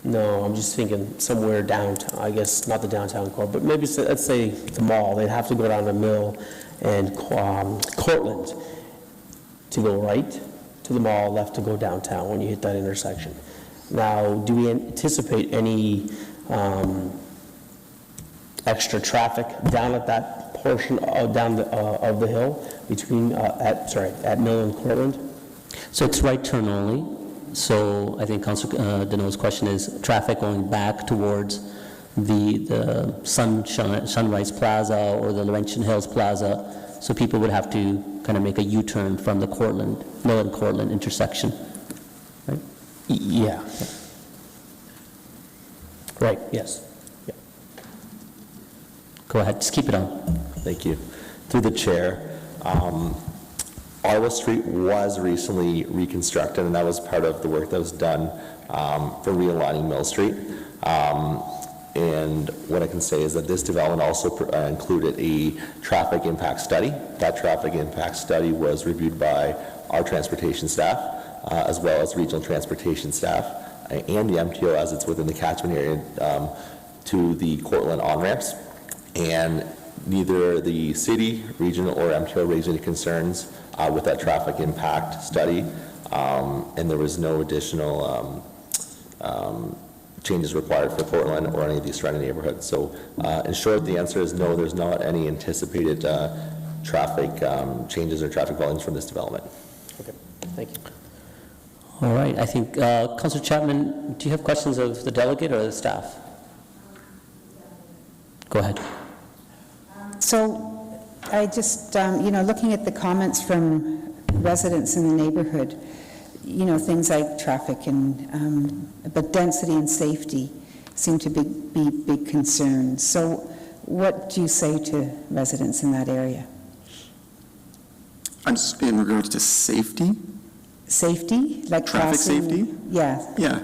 G: No, I'm just thinking somewhere downtown, I guess not the downtown core, but maybe, let's say the mall, they'd have to go down to Mill and Cortland to go right to the mall, left to go downtown when you hit that intersection. Now, do we anticipate any extra traffic down at that portion of the hill between at Mill and Cortland?
A: So it's right turn only. So I think Councilor Deneau's question is traffic going back towards the Sunrise Plaza or the Laurentian Hills Plaza. So people would have to kind of make a U-turn from the Mill and Cortland intersection, right?
G: Yeah. Right, yes. Yeah.
A: Go ahead, just keep it on.
L: Thank you. Through the chair, Ottawa Street was recently reconstructed, and that was part of the work that was done for realigning Mill Street. And what I can say is that this development also included a traffic impact study. That traffic impact study was reviewed by our transportation staff, as well as regional transportation staff, and the MTO as it's within the catchment area to the Cortland on-ramps. And neither the city, regional, or MTO raised any concerns with that traffic impact study, and there was no additional changes required for Portland or any of these surrounding neighborhoods. So in short, the answer is no, there's not any anticipated traffic changes or traffic volumes from this development.
G: Okay, thank you.
A: All right, I think, Councilor Chapman, do you have questions of the delegate or the staff? Go ahead.
B: So I just, looking at the comments from residents in the neighborhood, things like traffic and, but density and safety seem to be big concerns. So what do you say to residents in that area?
M: In regards to safety?
B: Safety, like
M: traffic
B: crossing?
M: Safety?
B: Yeah.
M: Yeah,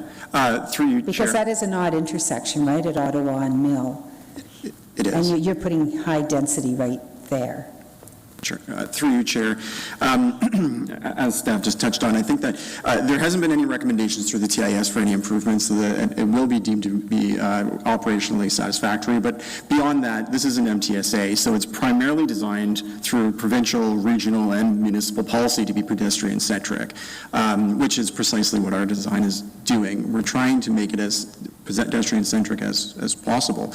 M: through you, Chair.
B: Because that is an odd intersection, right, at Ottawa and Mill.
M: It is.
B: And you're putting high density right there.
M: Sure. Through you, Chair. As staff just touched on, I think that there hasn't been any recommendations through the TIS for any improvements, so that it will be deemed to be operationally satisfactory. But beyond that, this is an MTSA, so it's primarily designed through provincial, regional, and municipal policy to be pedestrian-centric, which is precisely what our design is doing. We're trying to make it as pedestrian-centric as possible.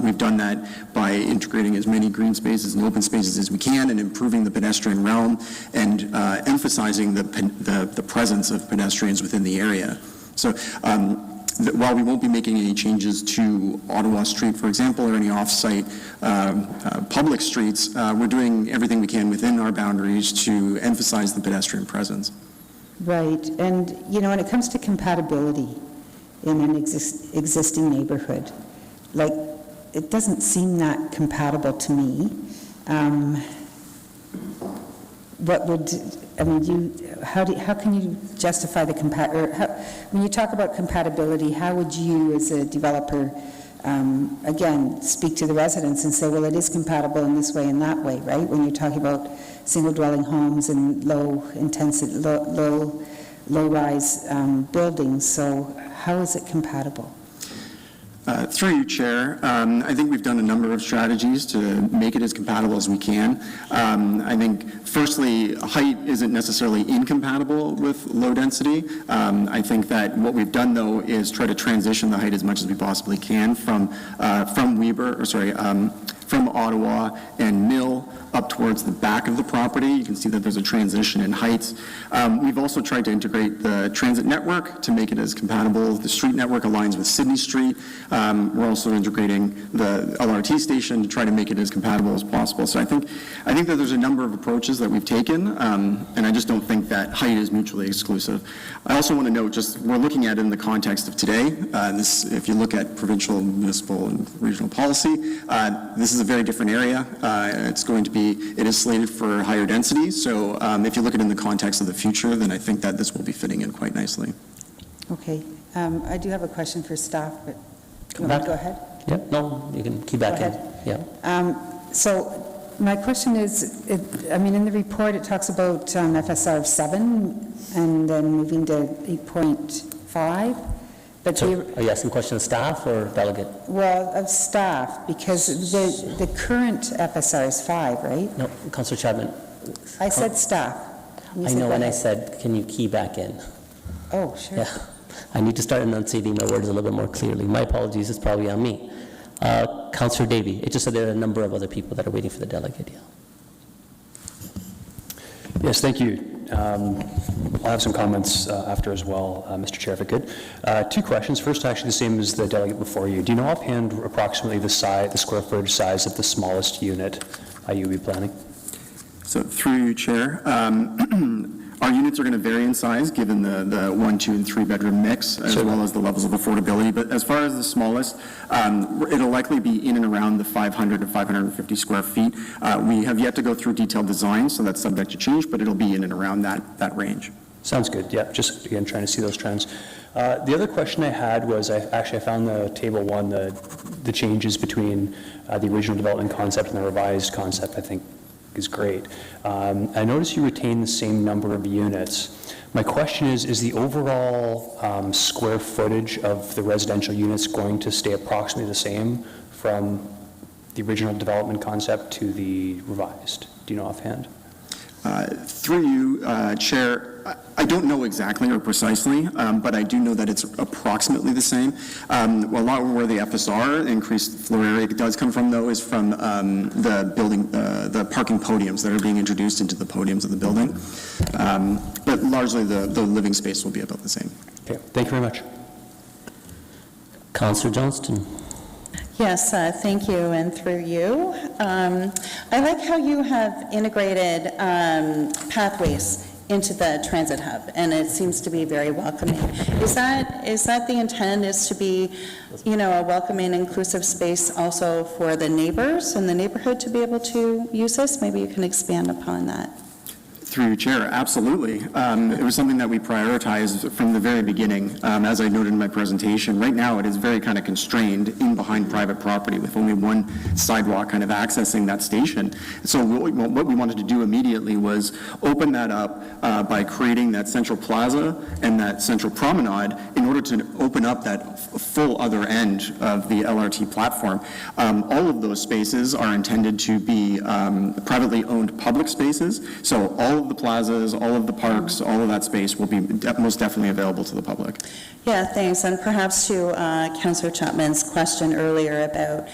M: We've done that by integrating as many green spaces and open spaces as we can and improving the pedestrian realm and emphasizing the presence of pedestrians within the area. So while we won't be making any changes to Ottawa Street, for example, or any off-site public streets, we're doing everything we can within our boundaries to emphasize the pedestrian presence.
B: Right. And, when it comes to compatibility in an existing neighborhood, like, it doesn't seem that compatible to me. How can you justify when you talk about compatibility, how would you as a developer again, speak to the residents and say, well, it is compatible in this way and that way, right? When you're talking about single-dwelling homes and low-rise buildings, so how is it compatible?
M: Through you, Chair, I think we've done a number of strategies to make it as compatible as we can. I think, firstly, height isn't necessarily incompatible with low density. I think that what we've done, though, is try to transition the height as much as we possibly can from Ottawa and Mill up towards the back of the property. You can see that there's a transition in heights. We've also tried to integrate the transit network to make it as compatible. The street network aligns with Sydney Street. We're also integrating the LRT station to try to make it as compatible as possible. So I think that there's a number of approaches that we've taken, and I just don't think that height is mutually exclusive. I also want to note, just we're looking at it in the context of today. If you look at provincial, municipal, and regional policy, this is a very different area. It is slated for higher density. So if you look at it in the context of the future, then I think that this will be fitting in quite nicely.
B: Okay. I do have a question for staff, but
A: Go back.
B: go ahead.
A: Yeah, no, you can keep back
B: Go
A: in.
B: ahead.
A: Yeah.
B: So my question is, in the report, it talks about FSR of 7 and then moving to 8.5, but
A: So are you asking questions of staff or delegate?
B: of staff, because the current FSR is 5, right?
A: No, Councillor Chapman.
B: I said staff. You
A: I
B: said
A: know,
B: go
A: and I
B: ahead.
A: said, can you key back in?
B: Oh, sure.
A: Yeah. I need to start enunciating my words a little bit more clearly. My apologies, it's probably on me. Councillor Davey, it just said there are a number of other people that are waiting for the delegate, yeah.
H: Yes, thank you. I'll have some comments after as well, Mr. Chair, if I could. 2 questions. First, actually the same as the delegate before you. Do you know offhand approximately the square footage size of the smallest unit you'll be planning?
M: So through you, Chair, our units are going to vary in size given the 1, 2, and 3 bedroom mix, as well as the levels of affordability. But as far as the smallest, it'll likely be in and around the 500 to 550 square feet. We have yet to go through detailed design, so that's subject to change, but it'll be in and around that range.
H: Sounds good. Yeah, just again trying to see those trends. The other question I had was I found the table 1, the changes between the original development concept and the revised concept, I think is great. I noticed you retain the same number of units. My question is the overall square footage of the residential units going to stay approximately the same from the original development concept to the revised? Do you know offhand?
M: Through you, Chair, I don't know exactly or precisely, but I do know that it's approximately the same. A lot where the FSR, increased floor area, does come from, though, is from the building, the parking podiums that are being introduced into the podiums of the building. But largely, the living space will be about the same.
H: Okay, thank you very much.
A: Councillor Johnston.
F: Yes, thank you, and through you. I like how you have integrated pathways into the transit hub, and it seems to be very welcoming. Is that the intent, is to be, a welcoming, inclusive space also for the neighbors in the neighborhood to be able to use this? Maybe you can expand upon that.
M: Through you, Chair, absolutely. It was something that we prioritized from the very beginning. As I noted in my presentation, right now it is very kind of constrained in behind private property with only one sidewalk kind of accessing that station. So what we wanted to do immediately was open that up by creating that central plaza and that central promenade in order to open up that full other end of the LRT platform. All of those spaces are intended to be privately owned public spaces. So all of the plazas, all of the parks, all of that space will be most definitely available to the public.
F: Yeah, thanks. And perhaps to Councillor Chapman's question earlier about,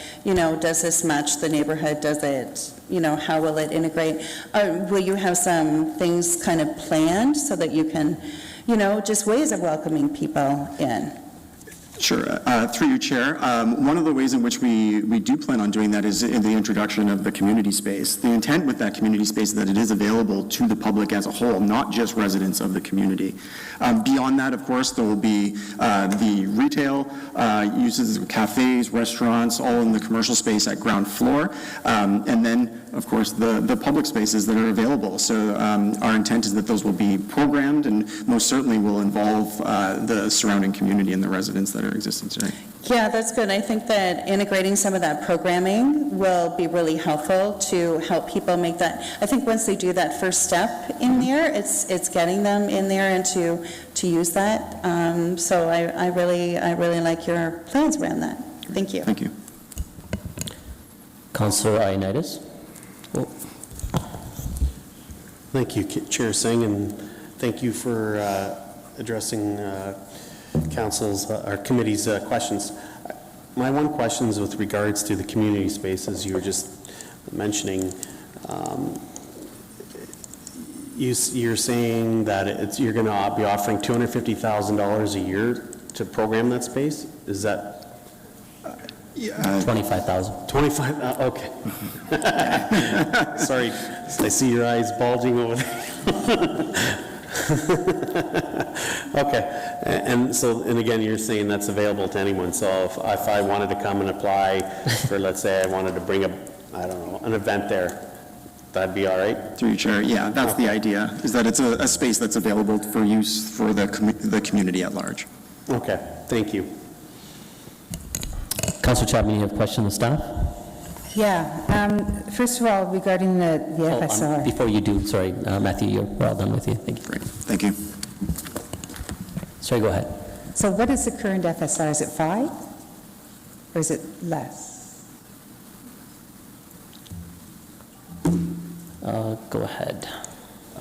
F: does this match the neighborhood? Does it, how will it integrate? Will you have some things kind of planned so that you can, just ways of welcoming people in?
M: Sure. Through you, Chair. One of the ways in which we do plan on doing that is in the introduction of the community space. The intent with that community space is that it is available to the public as a whole, not just residents of the community. Beyond that, of course, there will be the retail uses, cafes, restaurants, all in the commercial space at ground floor. And then, of course, the public spaces that are available. So our intent is that those will be programmed and most certainly will involve the surrounding community and the residents that are existing today.
F: Yeah, that's good. I think that integrating some of that programming will be really helpful to help people make that. I think once they do that first step in there, it's getting them in there and to use that. So I really like your plans around that. Thank you.
M: Thank you.
A: Councillor Ioannidis?
N: Thank you, Chair Singh, and thank you for addressing council's, our committee's questions. My one question is with regards to the community spaces you were just mentioning. You're saying that you're going to be offering $250,000 a year to program that space? Is that?
A: 25,000.
N: 25, okay. Sorry, I see your eyes bulging over there. Okay, and so, and again, you're saying that's available to anyone, so if I wanted to come and apply for, let's say I wanted to bring I don't know, an event there, that'd be all right?
M: Through your chair, yeah, that's the idea, is that it's a space that's available for use for the community at large.
N: Okay, thank you.
A: Councillor Chapman, you have a question of staff?
B: Yeah, first of all, regarding the FSR.
A: Before you do, sorry, Matthew, we're all done with you. Thank you.
M: Great, thank you.
A: Sorry, go ahead.
B: So what is the current FSR? Is it 5? Or is it less?
A: Go ahead.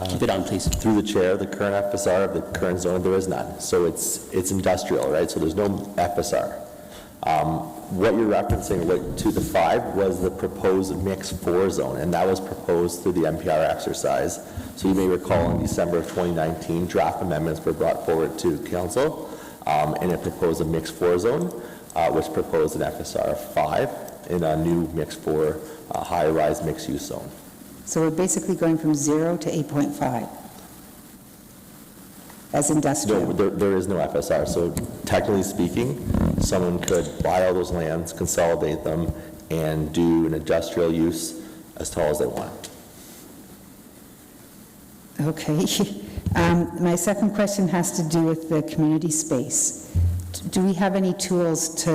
A: Keep it on, please.
L: Through the chair, the current FSR of the current zone, there is none. So it's industrial, right? So there's no FSR. What you're referencing to the 5 was the proposed mix 4 zone, and that was proposed through the MPR exercise. So you may recall in December of 2019, draft amendments were brought forward to council, and it proposed a mix 4 zone, which proposed an FSR of 5 in a new mix 4 high-rise mixed-use zone.
B: So we're basically going from 0 to 8.5 as industrial?
L: No, there is no FSR. So technically speaking, someone could buy all those lands, consolidate them, and do an industrial use as tall as they want.
B: Okay. My second question has to do with the community space. Do we have any tools to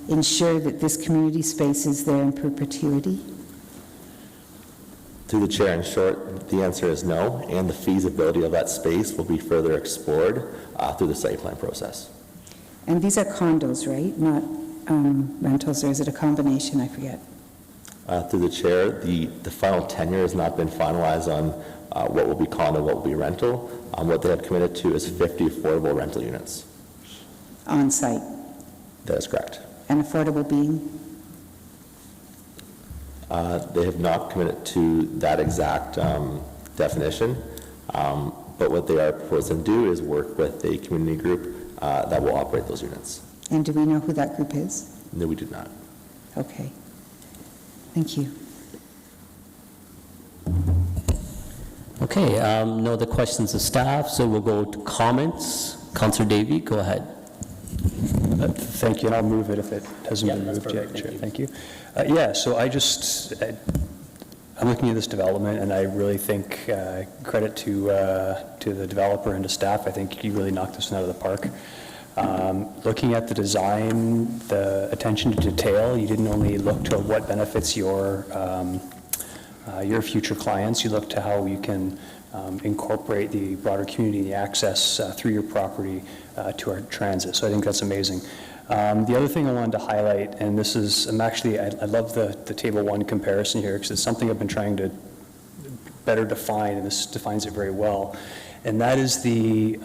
B: ensure that this community space is there in perpetuity?
L: Through the chair, in short, the answer is no, and the feasibility of that space will be further explored through the site plan process.
B: And these are condos, right? Not rentals, or is it a combination? I forget.
L: Through the chair, the final tenure has not been finalized on what will be condo, what will be rental. What they have committed to is 50 affordable rental units.
B: On site?
L: That is correct.
B: And affordable being?
L: They have not committed to that exact definition, but what they are proposing to do is work with a community group that will operate those units.
B: And do we know who that group is?
L: No, we do not.
B: Okay. Thank you.
A: Okay, no other questions of staff, so we'll go to comments. Councillor Davey, go ahead.
H: Thank you, and I'll move it if it hasn't been moved yet, Chair. Thank you. Yeah, so I'm looking at this development, and I really think credit to the developer and to staff. I think you really knocked this one out of the park. Looking at the design, the attention to detail, you didn't only look to what benefits your future clients, you look to how you can incorporate the broader community, the access through your property to our transit. So I think that's amazing. The other thing I wanted to highlight, and this is, I love the Table 1 comparison here, because it's something I've been trying to better define, and this defines it very well, and that is the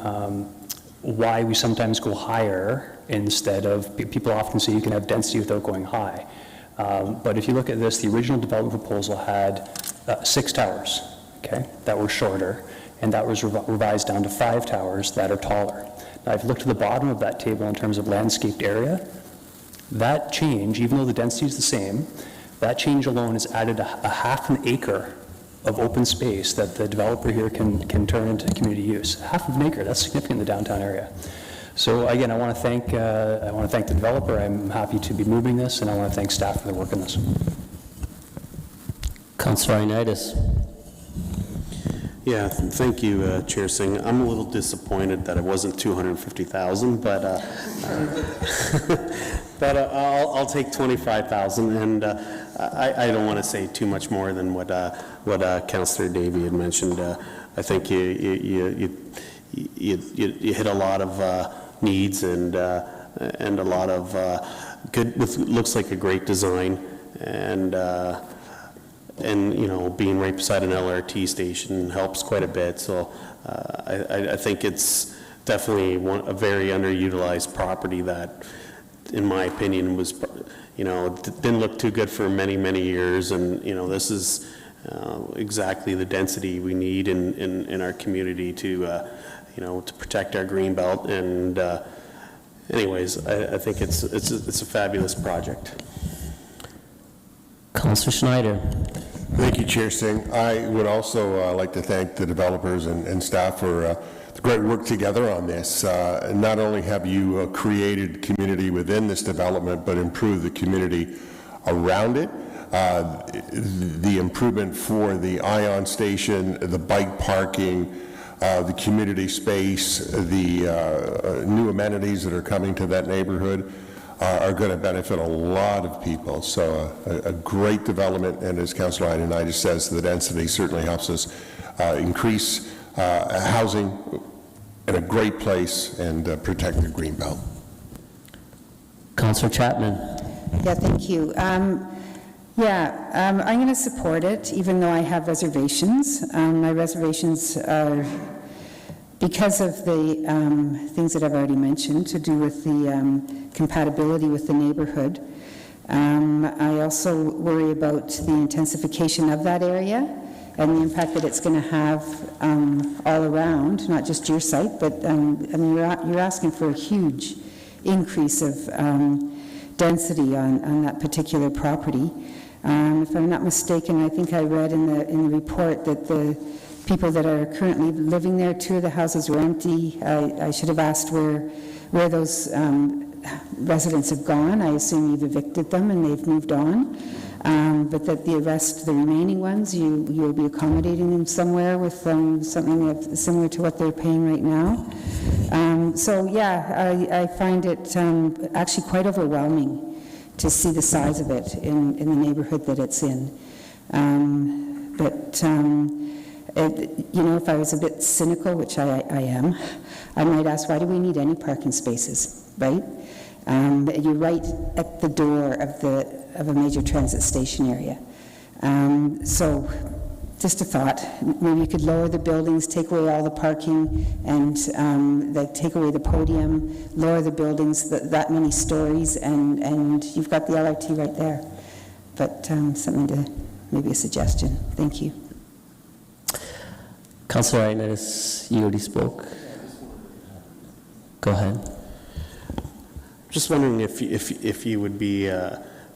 H: why we sometimes go higher instead of, people often say you can have density without going high. But if you look at this, the original development proposal had 6 towers, okay, that were shorter, and that was revised down to 5 towers that are taller. Now, I've looked at the bottom of that table in terms of landscaped area. That change, even though the density is the same, that change alone has added a half an acre of open space that the developer here can turn into community use. Half of an acre, that's significant in the downtown area. So again, I want to thank the developer. I'm happy to be moving this, and I want to thank staff for their work on this.
A: Councillor Ioannidis.
N: Yeah, thank you, Chair Singh. I'm a little disappointed that it wasn't 250,000, but but I'll take 25,000, and I don't want to say too much more than what Councillor Davey had mentioned. I think you hit a lot of needs and a lot of good. Looks like a great design, and you know, being right beside an LRT station helps quite a bit. So I think it's definitely a very underutilized property that, in my opinion, was, you know, didn't look too good for many, many years. And, you know, this is exactly the density we need in our community to, you know, to protect our green belt. And anyways, I think it's a fabulous project.
A: Councillor Schneider.
K: Thank you, Chair Singh. I would also like to thank the developers and staff for the great work together on this. Not only have you created community within this development, but improved the community around it. The improvement for the ION station, the bike parking, the community space, the new amenities that are coming to that neighborhood are going to benefit a lot of people. So a great development, and as Councillor Ioannidis says, the density certainly helps us increase housing in a great place and protect the green belt.
A: Councillor Chapman.
B: Yeah, thank you. I'm going to support it, even though I have reservations. My reservations are because of the things that I've already mentioned to do with the compatibility with the neighborhood. I also worry about the intensification of that area and the impact that it's going to have all around, not just your site, but I mean, you're asking for a huge increase of density on that particular property. If I'm not mistaken, I think I read in the report that the people that are currently living there, 2 of the houses were empty. I should have asked where those residents have gone. I assume you've evicted them and they've moved on. But that the remaining ones, you'll be accommodating them somewhere with something that's similar to what they're paying right now. So yeah, I find it actually quite overwhelming to see the size of it in the neighborhood that it's in. You know, if I was a bit cynical, which I am, I might ask, why do we need any parking spaces, right? You're right at the door of a major transit station area. So just a thought, maybe you could lower the buildings, take away all the parking, and take away the podium, lower the buildings that many stories, and you've got the LRT right there. But something to, maybe a suggestion. Thank you.
A: Councillor Ioannidis, you already spoke. Go ahead.
N: Just wondering if you would be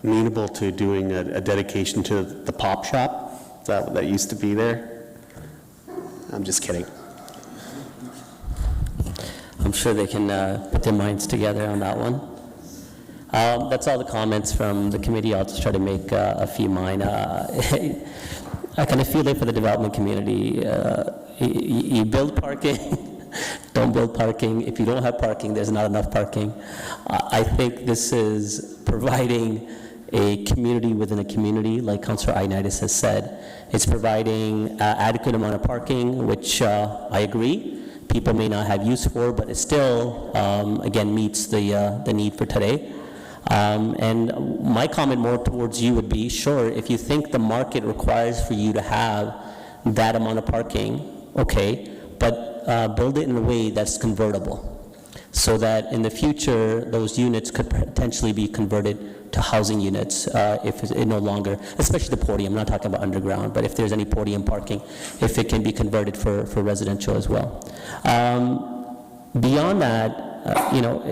N: amenable to doing a dedication to the pop shop that used to be there. I'm just kidding.
A: I'm sure they can put their minds together on that one. That's all the comments from the committee. I'll just try to make a few mine. I kind of feel it for the development community. You build parking, don't build parking. If you don't have parking, there's not enough parking. I think this is providing a community within a community, like Councillor Ioannidis has said. It's providing adequate amount of parking, which I agree, people may not have use for, but it still, again, meets the need for today. And my comment more towards you would be, sure, if you think the market requires for you to have that amount of parking, okay, but build it in a way that's convertible, so that in the future, those units could potentially be converted to housing units if it no longer, especially the podium, I'm not talking about underground, but if there's any podium parking, if it can be converted for residential as well. Beyond that, you know,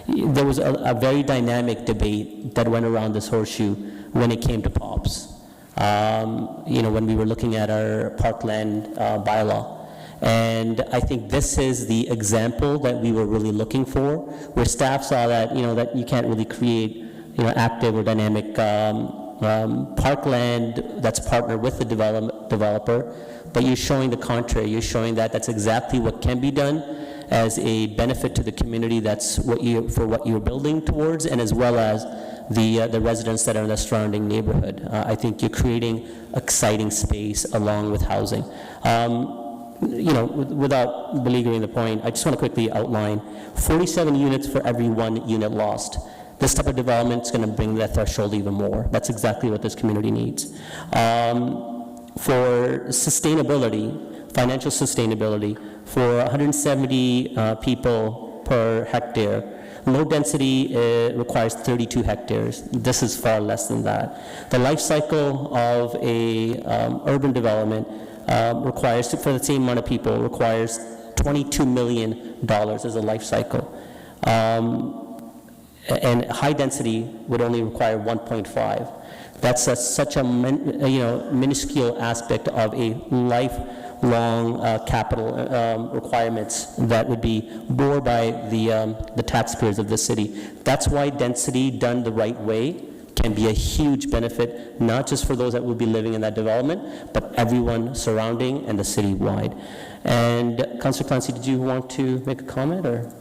A: there was a very dynamic debate that went around this horseshoe when it came to POPs. You know, when we were looking at our parkland bylaw. And I think this is the example that we were really looking for, where staff saw that, you know, that you can't really create, you know, active or dynamic parkland that's partnered with the developer, but you're showing the contrary. You're showing that that's exactly what can be done as a benefit to the community. That's what you're building towards, and as well as the residents that are in the surrounding neighborhood. I think you're creating exciting space along with housing. Without beleaguering the point, I just want to quickly outline 47 units for every 1 unit lost. This type of development is going to bring that threshold even more. That's exactly what this community needs. For sustainability, financial sustainability, for 170 people per hectare, low density requires 32 hectares. This is far less than that. The life cycle of a urban development requires, for the same amount of people, requires $22 million as a life cycle. And high density would only require 1.5. That's such a minuscule aspect of a lifelong capital requirements that would be borne by the taxpayers of the city. That's why density done the right way can be a huge benefit, not just for those that will be living in that development, but everyone surrounding and the city wide. And Councillor Clancy, did you want to make a comment, or?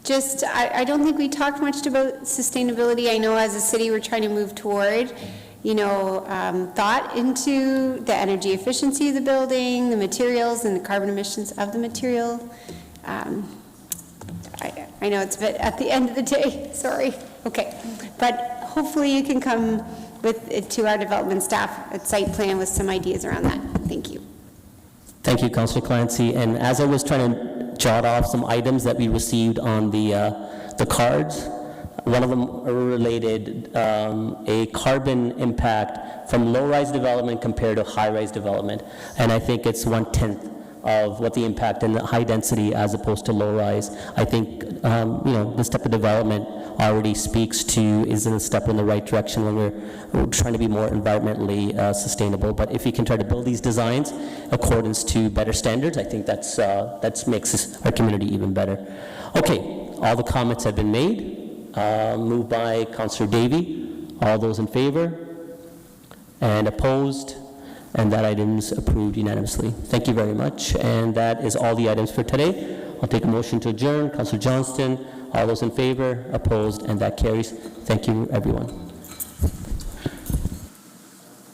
I: Just, I don't think we talked much about sustainability. I know as a city we're trying to move toward, thought into the energy efficiency of the building, the materials, and the carbon emissions of the material. I know it's a bit at the end of the day, sorry. Okay, but hopefully you can come to our development staff at site plan with some ideas around that. Thank you.
A: Thank you, Councillor Clancy. And as I was trying to jot off some items that we received on the cards, one of them related a carbon impact from low-rise development compared to high-rise development. And I think it's 1/10 of what the impact in the high density as opposed to low-rise. I think, this type of development already speaks to, is a step in the right direction when we're trying to be more environmentally sustainable. But if you can try to build these designs accordance to better standards, I think that makes our community even better. Okay, all the comments have been made. Moved by Councillor Davey. All those in favor? And opposed? And that item is approved unanimously. Thank you very much. And that is all the items for today. I'll take a motion to adjourn. Councillor Johnston, all those in favor, opposed, and that carries. Thank you, everyone.